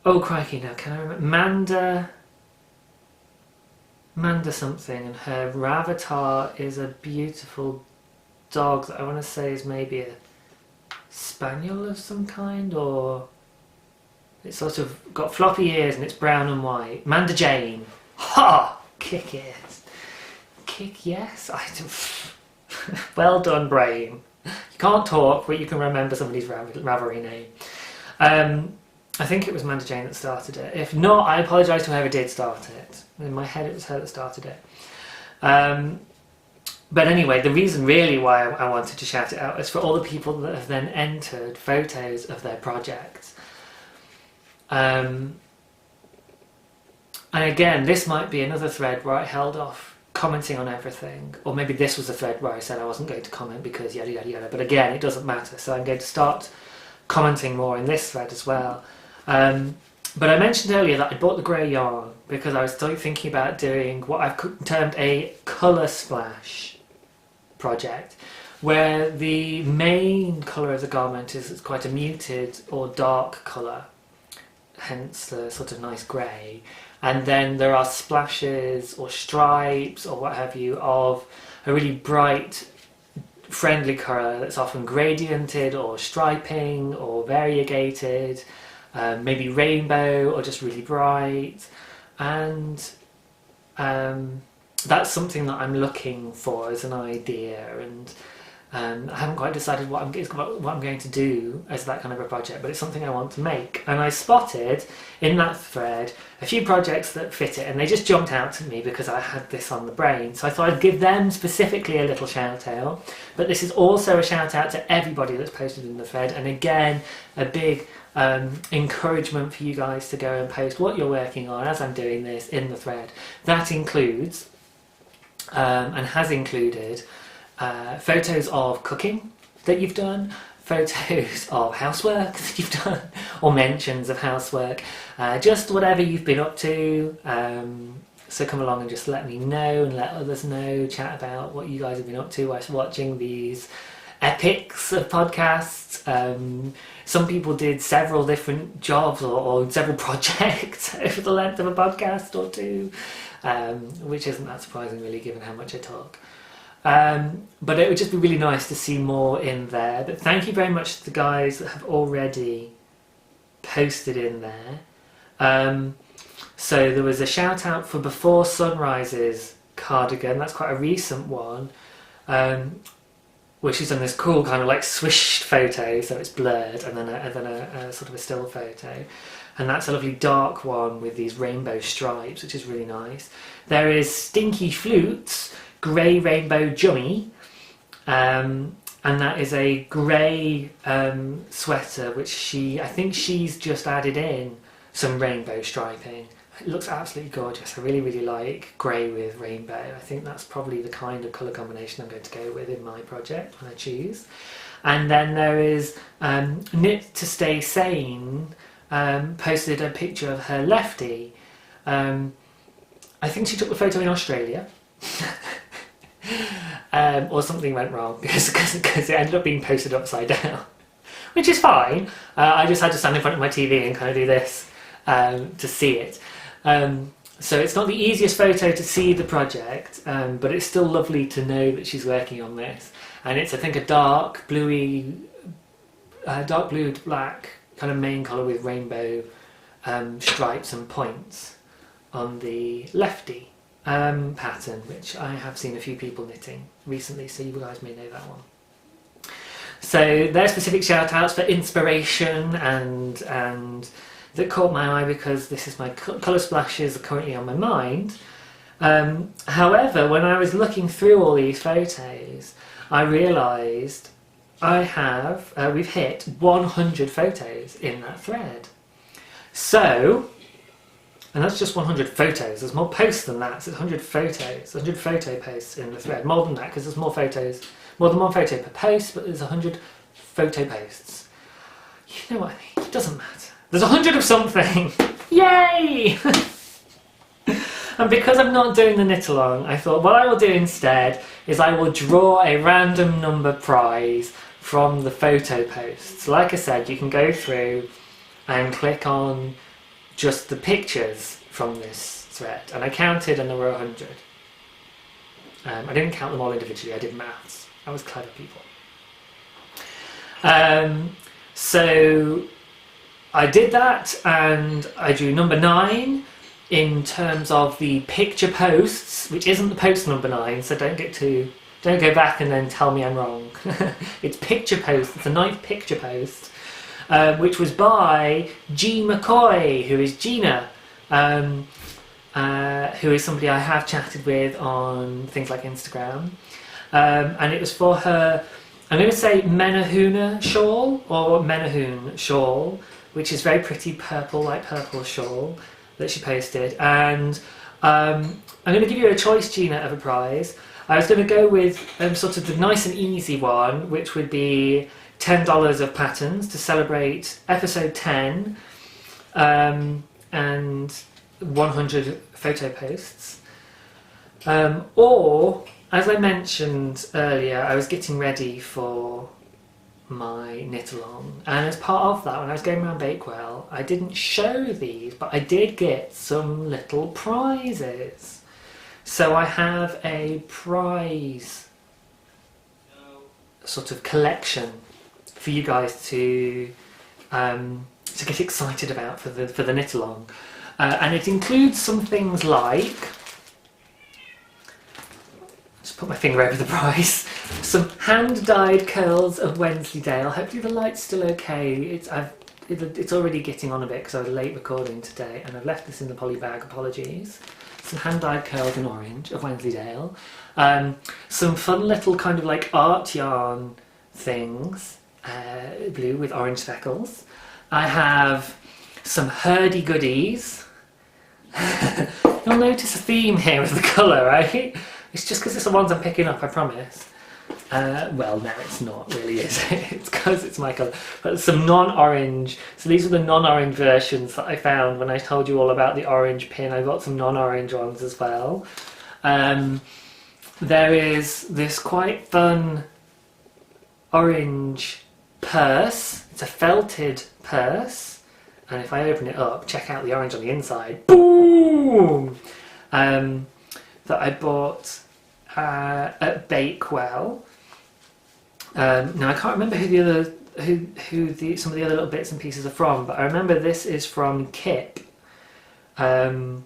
oh crikey now, can I remember? Manda something, and her avatar is a beautiful dog that I want to say is maybe a spaniel of some kind, or it's sort of got floppy ears and it's brown and white. Manda Jane. Ha! Kick yes. Kick yes? Well done, brain. You can't talk, but you can remember somebody's Ravelry name. I think it was Manda Jane that started it. If not, I apologise to whoever did start it. In my head, it was her that started it. But anyway, the reason really why I wanted to shout it out is for all the people that have then entered photos of their projects. And again, this might be another thread where I held off commenting on everything, or maybe this was a thread where I said I wasn't going to comment because yada yada yada, but again, it doesn't matter, so I'm going to start commenting more in this thread as well. But I mentioned earlier that I bought the grey yarn because I was still thinking about doing what I've termed a colour splash project, where the main colour of the garment is quite a muted or dark colour, hence the sort of nice grey, and then there are splashes or stripes or what have you of a really bright friendly colour that's often gradiented or striping or variegated, maybe rainbow or just really bright, and that's something that I'm looking for as an idea, and I haven't quite decided what I'm going to do as that kind of a project, but it's something I want to make. And I spotted in that thread a few projects that fit it, and they just jumped out at me because I had this on the brain. So I thought I'd give them specifically a little shout out, but this is also a shout out to everybody that's posted in the thread, and again a big encouragement for you guys to go and post what you're working on as I'm doing this in the thread. That includes and has included photos of cooking that you've done, photos of housework that you've done, or mentions of housework, just whatever you've been up to. So come along and just let me know and let others know, chat about what you guys have been up to whilst watching these epics of podcasts. Some people did several different jobs or several projects over the length of a podcast or two, which isn't that surprising really given how much I talk. But it would just be really nice to see more in there. But thank you very much to the guys that have already posted in there. So there was a shout out for Before Sunrises cardigan. That's quite a recent one, where she's done this cool kind of like swished photo, so it's blurred, and then a sort of a still photo. And that's a lovely dark one with these rainbow stripes, which is really nice. There is Stinky Flutes Grey Rainbow Jummy, and that is a grey sweater which I think she's just added in some rainbow striping. It looks absolutely gorgeous. I really, really like grey with rainbow. I think that's probably the kind of colour combination I'm going to go with in my project when I choose. And then there is Knit to Stay Sane posted a picture of her lefty. I think she took the photo in Australia. Or something went wrong because it ended up being posted upside down, which is fine. I just had to stand in front of my TV and kind of do this to see it. So it's not the easiest photo to see the project, but it's still lovely to know that she's working on this. And it's, I think, a dark blue to black kind of main colour with rainbow stripes and points on the lefty pattern, which I have seen a few people knitting recently, so you guys may know that one. So there are specific shout outs for inspiration and that caught my eye because this is my colour splashes are currently on my mind. However, when I was looking through all these photos, I realised we've hit 100 photos in that thread. So, and that's just 100 photos, there's more posts than that, so it's 100 photos, 100 photo posts in the thread, more than that because there's more photos, more than one photo per post, but there's 100 photo posts. You know what I mean, it doesn't matter. There's 100 of something, yay! And because I'm not doing the knit along, I thought what I will do instead is I will draw a random number prize from the photo posts. Like I said, you can go through and click on just the pictures from this thread, and I counted and there were 100. I didn't count them all individually, I did maths. I was clever people. So I did that, and I drew number 9 in terms of the picture posts, which isn't the post number 9, so don't go back and then tell me I'm wrong. It's picture post, it's the 9th picture post, which was by G McCoy, who is Gina, who is somebody I have chatted with on things like Instagram, and it was for her, I'm going to say Menahuna shawl, or Menahoon shawl, which is very pretty purple, light purple shawl that she posted, and I'm going to give you a choice, Gina, of a prize. I was going to go with sort of the nice and easy one, which would be $10 of patterns to celebrate episode 10 and 100 photo posts. Or, as I mentioned earlier, I was getting ready for my knit along, and as part of that, when I was going around Bakewell, I didn't show these, but I did get some little prizes. So I have a prize sort of collection for you guys to get excited about for the knit along, and it includes some things like, just put my finger over the prize, some hand-dyed curls of Wensleydale. Hopefully the light's still okay. It's already getting on a bit because I was late recording today, and I've left this in the poly bag, apologies. Some hand-dyed curls in orange of Wensleydale. Some fun little kind of like art yarn things, blue with orange speckles. I have some hurdy goodies. You'll notice a theme here with the colour, right? It's just because it's the ones I'm picking up, I promise. Well, no, it's not really, is it? It's because it's my colour. But some non-orange. So these are the non-orange versions that I found when I told you all about the orange pin. I got some non-orange ones as well. There is this quite fun orange purse. It's a felted purse. And if I open it up, check out the orange on the inside. Boom! That I bought at Bakewell. Now I can't remember who some of the other little bits and pieces are from, but I remember this is from Kip, who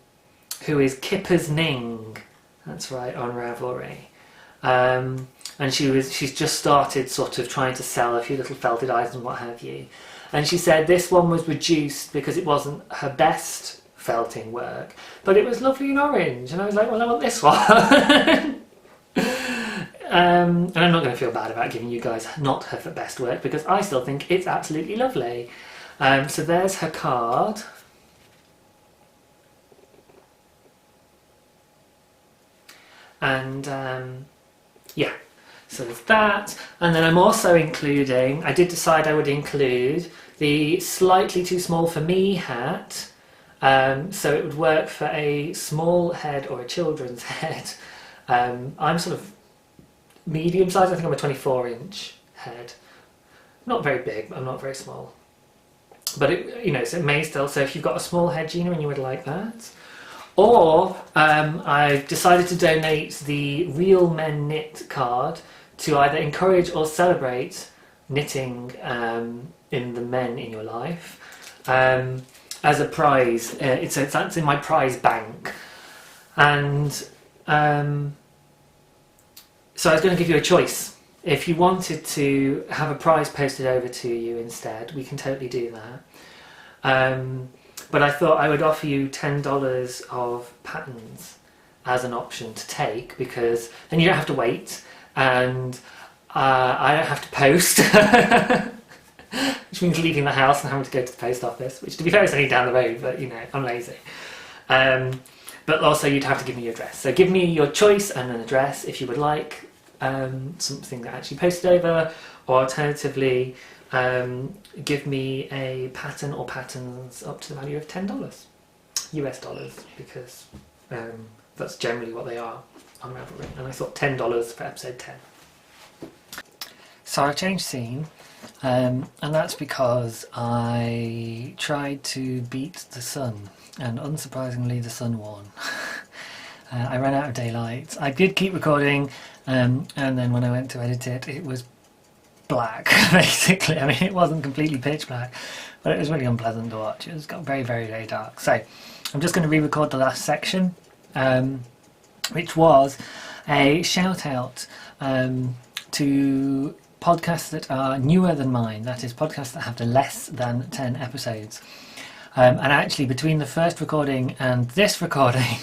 is Kipper's Ning. That's right, on Ravelry. And she's just started sort of trying to sell a few little felted items and what have you. And she said this one was reduced because it wasn't her best felting work, but it was lovely in orange, and I was like, well, I want this one. And I'm not going to feel bad about giving you guys not her best work, because I still think it's absolutely lovely. So there's her card. And yeah, so there's that. And then I'm also including, I did decide I would include the slightly too small for me hat. So it would work for a small head or a children's head. I'm sort of medium size, I think I'm a 24-inch head. Not very big, but I'm not very small. But it, you know, so it may still, so if you've got a small head, Gina, and you would like that. Or I've decided to donate the Real Men Knit card to either encourage or celebrate knitting in the men in your life. As a prize. That's in my prize bank. And so I was going to give you a choice. If you wanted to have a prize posted over to you instead, we can totally do that. But I thought I would offer you $10 of patterns as an option to take, because then you don't have to wait, and I don't have to post, which means leaving the house and having to go to the post office, which to be fair is only down the road, but you know, I'm lazy. But also you'd have to give me your address. So give me your choice and an address if you would like something that actually posted over, or alternatively give me a pattern or patterns up to the value of $10 US dollars, because that's generally what they are on Ravelry, and I thought $10 for episode 10. So I've changed scene, and that's because I tried to beat the sun, and unsurprisingly the sun won. I ran out of daylight. I did keep recording, and then when I went to edit it, it was black, basically. I mean, it wasn't completely pitch black, but it was really unpleasant to watch. It was got very, very, very dark. So I'm just going to re-record the last section, which was a shout out to podcasts that are newer than mine, that is podcasts that have less than 10 episodes. And actually between the first recording and this recording,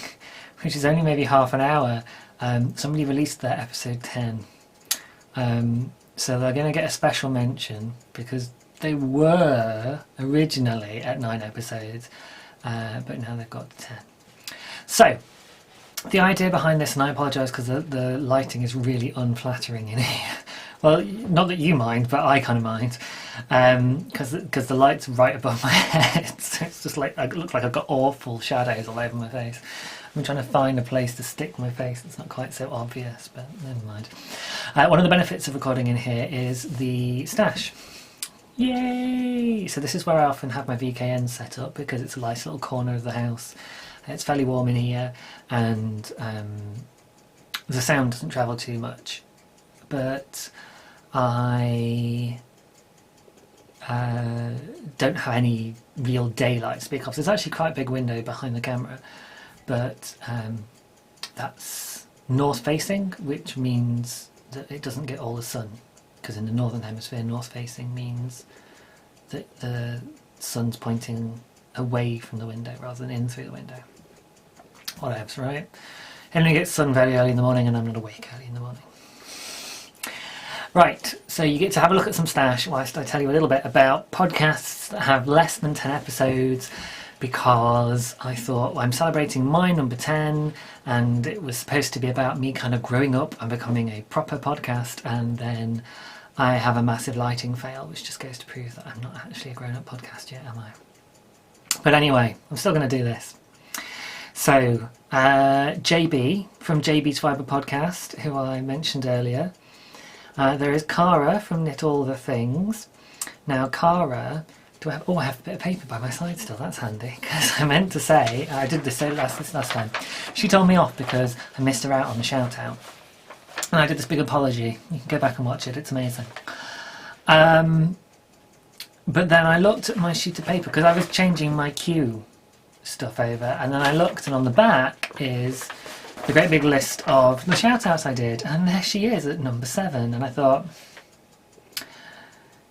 which is only maybe half an hour, somebody released their episode 10. So they're going to get a special mention because they were originally at 9 episodes, but now they've got 10. So the idea behind this, and I apologise because the lighting is really unflattering in here. Well, not that you mind, but I kind of mind, because the light's right above my head. So it's just like, it looks like I've got awful shadows all over my face. I'm trying to find a place to stick my face that's not quite so obvious, but never mind. One of the benefits of recording in here is the stash. Yay! So this is where I often have my VKN set up, because it's a nice little corner of the house. It's fairly warm in here, and the sound doesn't travel too much. But I don't have any real daylight to speak of. There's actually quite a big window behind the camera, but that's north facing, which means that it doesn't get all the sun, because in the northern hemisphere north facing means that the sun's pointing away from the window rather than in through the window. Whatevs, right? I only get sun very early in the morning, and I'm not awake early in the morning. Right, so you get to have a look at some stash whilst I tell you a little bit about podcasts that have less than 10 episodes, because I thought, well, I'm celebrating my number 10, and it was supposed to be about me kind of growing up and becoming a proper podcast, and then I have a massive lighting fail, which just goes to prove that I'm not actually a grown-up podcast yet, am I? But anyway, I'm still going to do this. So, JB from JB's Fibre Podcast, who I mentioned earlier. There is Cara from Knit All the Things. Now, Cara, I have a bit of paper by my side still, that's handy, because I meant to say, I did this last time, she told me off because I missed her out on the shout out. And I did this big apology. You can go back and watch it, it's amazing. But then I looked at my sheet of paper, because I was changing my cue stuff over, and then I looked, and on the back is the great big list of the shout-outs I did, and there she is at number 7, and I thought,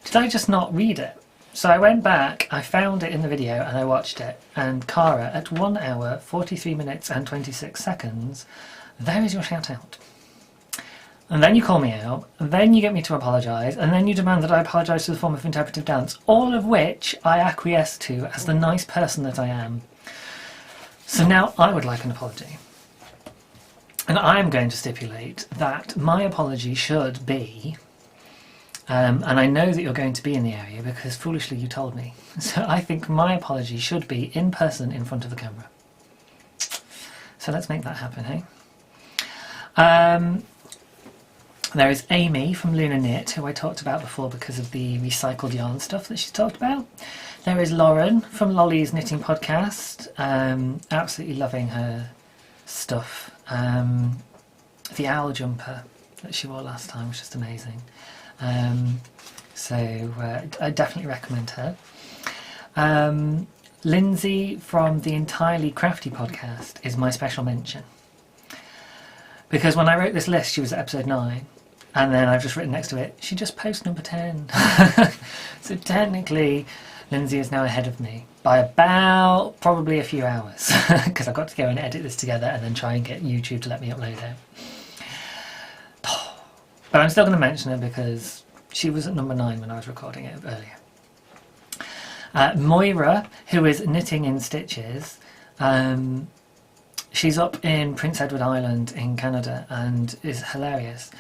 did I just not read it? So I went back, I found it in the video, and I watched it, and Cara, at 1 hour, 43 minutes and 26 seconds, there is your shout-out. And then you call me out, and then you get me to apologise, and then you demand that I apologise to the form of interpretive dance, all of which I acquiesce to as the nice person that I am. So now I would like an apology. And I am going to stipulate that my apology should be, and I know that you're going to be in the area because foolishly you told me, so I think my apology should be in person in front of the camera. So let's make that happen, hey? There is Amy from Luna Knit, who I talked about before because of the recycled yarn stuff that she's talked about. There is Lauren from Lolly's Knitting Podcast, absolutely loving her stuff. The owl jumper that she wore last time was just amazing. So I definitely recommend her. Lindsay from the Entirely Crafty Podcast is my special mention. Because when I wrote this list, she was at episode 9. And then I've just written next to it, she just posted number 10. So technically, Lindsay is now ahead of me by about probably a few hours because I've got to go and edit this together and then try and get YouTube to let me upload it. But I'm still going to mention her because she was at number 9 when I was recording it earlier. Moira, who is knitting in stitches, she's up in Prince Edward Island in Canada and is hilarious.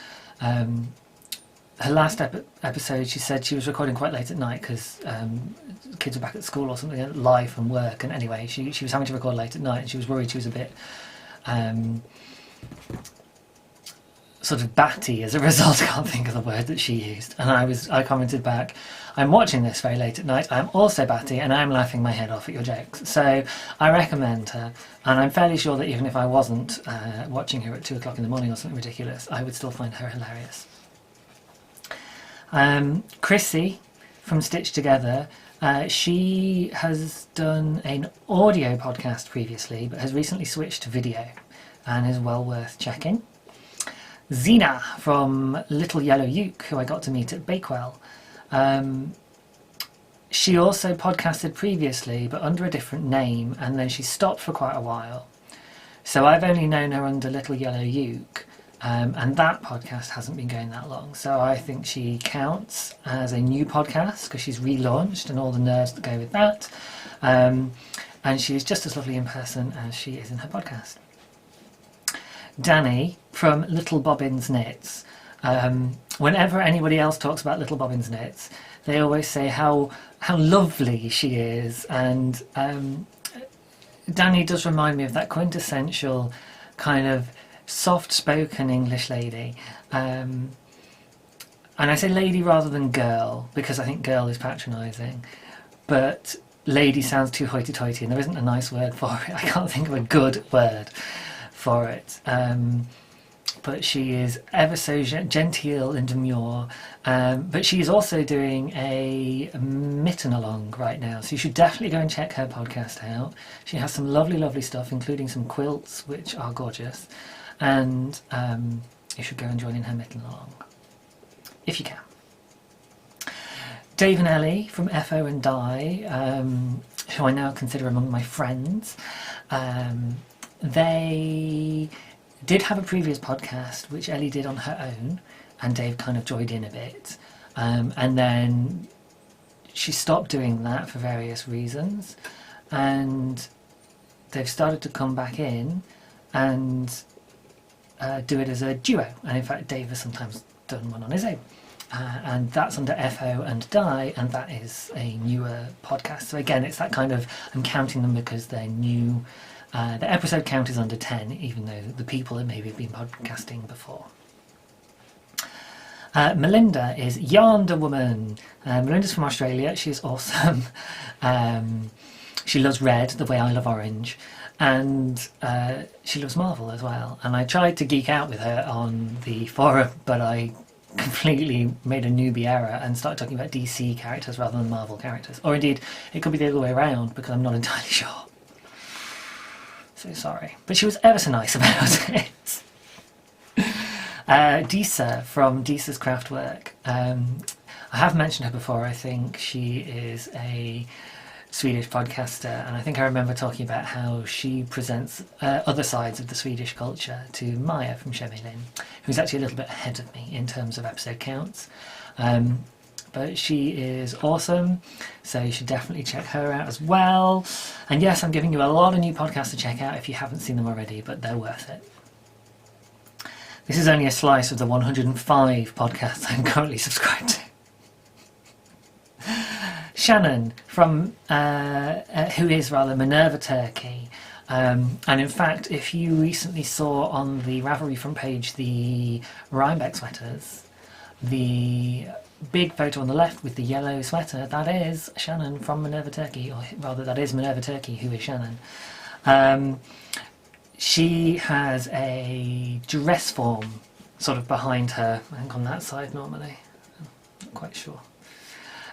Her last episode, she said she was recording quite late at night because kids were back at school or something, life and work, and anyway, she was having to record late at night and she was worried she was a bit sort of batty as a result. I can't think of the word that she used, and I commented back, I'm watching this very late at night, I'm also batty and I'm laughing my head off at your jokes. So I recommend her, and I'm fairly sure that even if I wasn't watching her at 2 o'clock in the morning or something ridiculous, I would still find her hilarious. Chrissy from Stitch Together, she has done an audio podcast previously but has recently switched to video and is well worth checking. Zena from Little Yellow Uke, who I got to meet at Bakewell. She also podcasted previously but under a different name, and then she stopped for quite a while. So I've only known her under Little Yellow Uke, and that podcast hasn't been going that long. So I think she counts as a new podcast because she's relaunched and all the nerves that go with that. And she's just as lovely in person as she is in her podcast. Danny from Little Bobbins Knits. Whenever anybody else talks about Little Bobbins Knits, they always say how lovely she is, and Danny does remind me of that quintessential kind of soft-spoken English lady. And I say lady rather than girl because I think girl is patronising, but lady sounds too hoity-toity and there isn't a nice word for it. I can't think of a good word for it. But she is ever so genteel and demure. But she's also doing a mitten along right now, so you should definitely go and check her podcast out. She has some lovely, lovely stuff, including some quilts, which are gorgeous. And you should go and join in her mitten along, if you can. Dave and Ellie from FO and Die, who I now consider among my friends, they did have a previous podcast which Ellie did on her own and Dave kind of joined in a bit, and then she stopped doing that for various reasons, and they've started to come back in and do it as a duo, and in fact Dave has sometimes done one on his own, and that's under FO and Die, and that is a newer podcast. So again, it's that kind of, I'm counting them because they're new. The episode count is under 10, even though the people that maybe have been podcasting before. Melinda is Yarnder Woman. Melinda's from Australia. She's awesome. She loves red the way I love orange. And she loves Marvel as well. And I tried to geek out with her on the forum, but I completely made a newbie error and started talking about DC characters rather than Marvel characters. Or indeed, it could be the other way around because I'm not entirely sure. So sorry. But she was ever so nice about it. Disa from Disa's Craftwork. I have mentioned her before, I think. She is a Swedish podcaster, and I think I remember talking about how she presents other sides of the Swedish culture to Maya from Shemelin, who's actually a little bit ahead of me in terms of episode counts. But she is awesome, so you should definitely check her out as well. And yes, I'm giving you a lot of new podcasts to check out if you haven't seen them already, but they're worth it. This is only a slice of the 105 podcasts I'm currently subscribed to. Shannon from, who is rather Minerva Turkey. And in fact, if you recently saw on the Ravelry front page the Rhinebeck sweaters, the big photo on the left with the yellow sweater, that is Shannon from Minerva Turkey, or rather that is Minerva Turkey, who is Shannon. She has a dress form sort of behind her, I think on that side normally, I'm not quite sure.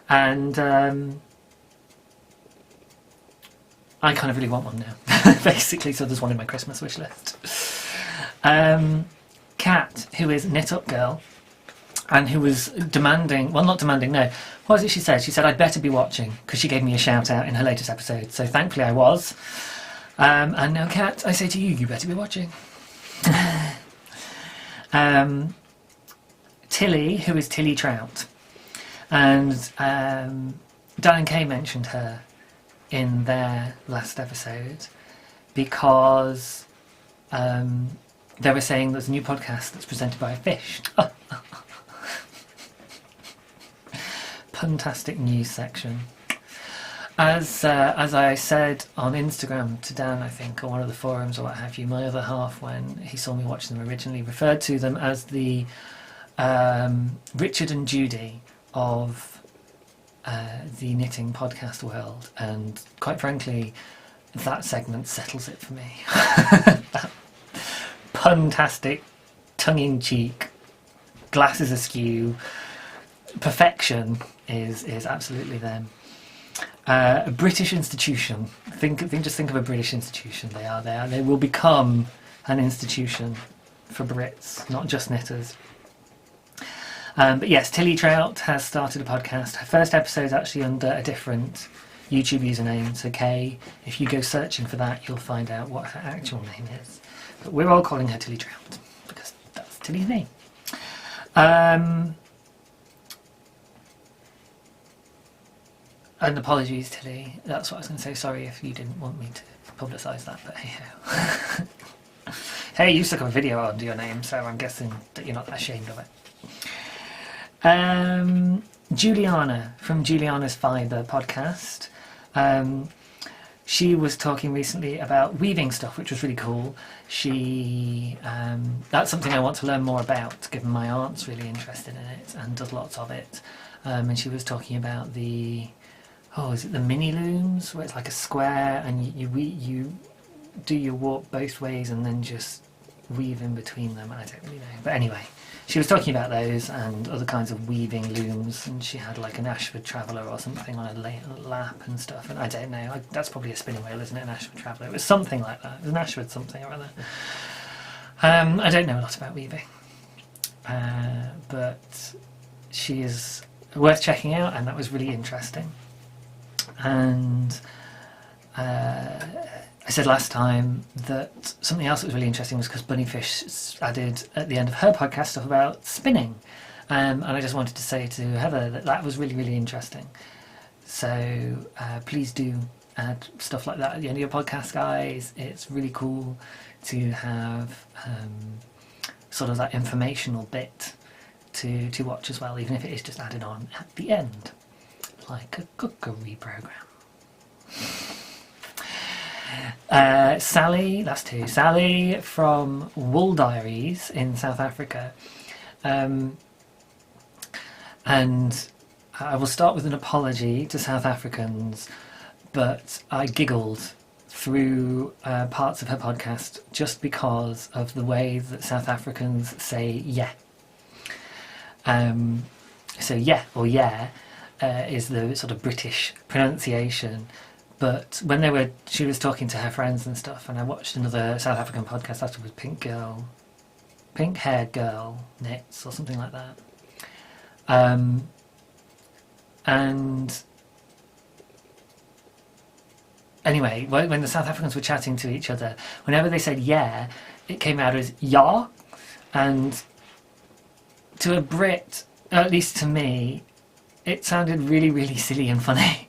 And I kind of really want one now, basically, so there's one in my Christmas wish list. Kat, who is Knit Up Girl, and who was demanding, well, not demanding, no. What was it she said? She said, I'd better be watching, because she gave me a shout out in her latest episode. So thankfully I was. And now, Kat, I say to you, you better be watching. Tilly, who is Tilly Trout. And Dan and Kay mentioned her in their last episode because they were saying there's a new podcast that's presented by a fish. Fantastic news section. As I said on Instagram to Dan, I think, or one of the forums or what have you, my other half, when he saw me watch them, originally referred to them as the Richard and Judy of the knitting podcast world, and quite frankly, that segment settles it for me. That puntastic, tongue-in-cheek, glasses askew perfection is absolutely them. A British institution. Just think of a British institution. They will become an institution for Brits, not just knitters. But yes, Tilly Trout has started a podcast. Her first episode is actually under a different YouTube username. So Kay, if you go searching for that, you'll find out what her actual name is. But we're all calling her Tilly Trout because that's Tilly's name. And apologies, Tilly. That's what I was going to say. Sorry if you didn't want me to publicise that, but hey ho. Hey, you stuck a video under your name, so I'm guessing that you're not ashamed of it. Juliana from Juliana's Fibre podcast. She was talking recently about weaving stuff, which was really cool. That's something I want to learn more about, given my aunt's really interested in it and does lots of it. And she was talking about is it the mini looms, where it's like a square and you do your warp both ways and then just weave in between them. I don't really know. But anyway, she was talking about those and other kinds of weaving looms, and she had like an Ashford Traveller or something on a lap and stuff, and I don't know, that's probably a spinning wheel, isn't it, an Ashford Traveller? It was something like that. It was an Ashford something or other. I don't know a lot about weaving, but she is worth checking out, and that was really interesting. And I said last time that something else that was really interesting was because Bunnyfish added at the end of her podcast stuff about spinning, and I just wanted to say to Heather that was really, really interesting. So please do add stuff like that at the end of your podcast, guys. It's really cool to have sort of that informational bit to watch as well, even if it is just added on at the end, like a cookery program. Sally, that's two. Sally from Wool Diaries in South Africa. And I will start with an apology to South Africans, but I giggled through parts of her podcast just because of the way that South Africans say yeah. So yeah, or yeah, is the sort of British pronunciation. But when she was talking to her friends and stuff, and I watched another South African podcast afterwards, Pink Haired Girl Knits or something like that. And anyway, when the South Africans were chatting to each other, whenever they said yeah, it came out as ya, and to a Brit, at least to me, it sounded really, really silly and funny.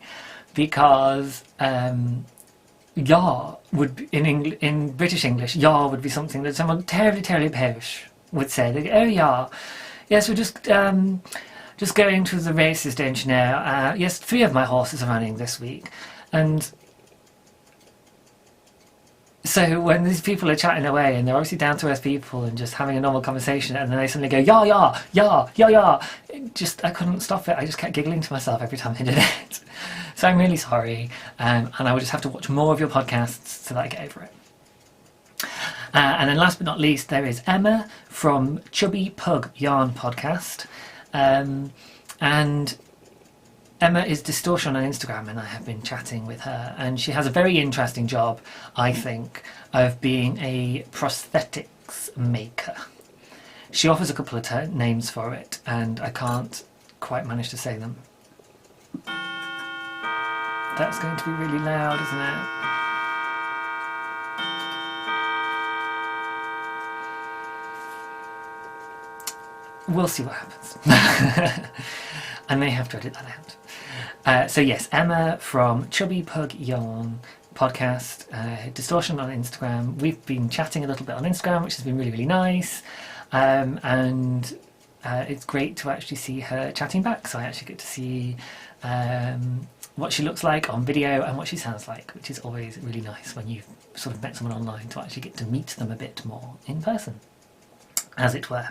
Because "yar" would be, in British English, "yar" would be something that someone terribly, terribly Polish would say. They go, "Oh, yar, yes, we're just going to the races, don't you know? Yes, 3 of my horses are running this week." And so when these people are chatting away, and they're obviously down-to-earth people and just having a normal conversation, and then they suddenly go, "yar, yar, yar, yar, yar," I couldn't stop it. I just kept giggling to myself every time they did it. So I'm really sorry, and I will just have to watch more of your podcasts so that I get over it. And then last but not least, there is Emma from Chubby Pug Yarn Podcast. And Emma is Distortion on Instagram, and I have been chatting with her, and she has a very interesting job, I think, of being a prosthetics maker. She offers a couple of names for it, and I can't quite manage to say them. That's going to be really loud, isn't it? We'll see what happens. I may have to edit that out. So yes, Emma from Chubby Pug Yarn podcast, Distortion on Instagram. We've been chatting a little bit on Instagram, which has been really, really nice. And it's great to actually see her chatting back. So I actually get to see what she looks like on video and what she sounds like, which is always really nice when you've sort of met someone online to actually get to meet them a bit more in person, as it were.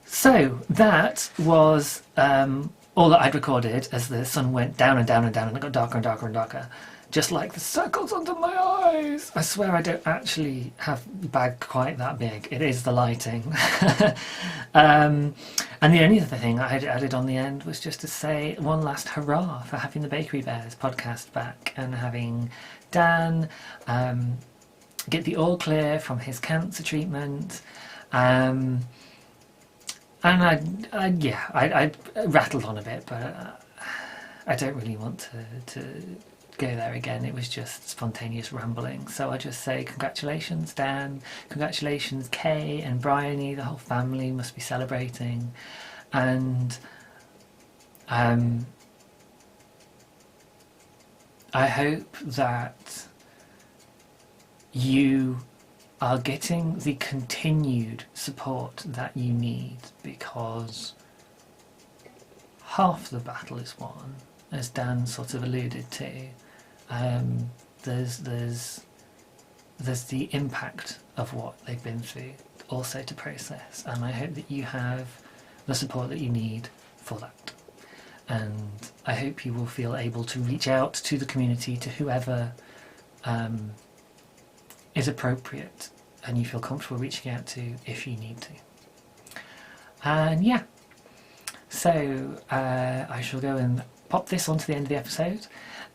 So that was all that I'd recorded as the sun went down and down and down and it got darker and darker and darker, just like the circles under my eyes. I swear I don't actually have the bag quite that big. It is the lighting. And the only other thing I had added on the end was just to say one last hurrah for having the Bakery Bears podcast back and having Dan get the all clear from his cancer treatment. And I rattled on a bit, but I don't really want to go there again. It was just spontaneous rambling. So I just say congratulations, Dan. Congratulations, Kay and Bryony. The whole family must be celebrating. And I hope that you are getting the continued support that you need, because half the battle is won, as Dan sort of alluded to. There's the impact of what they've been through also to process, and I hope that you have the support that you need for that. And I hope you will feel able to reach out to the community, to whoever is appropriate and you feel comfortable reaching out to if you need to. And yeah, so I shall go and pop this onto the end of the episode,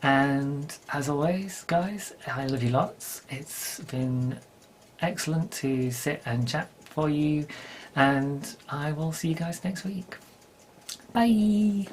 and as always guys, I love you lots. It's been excellent to sit and chat for you, and I will see you guys next week. Bye.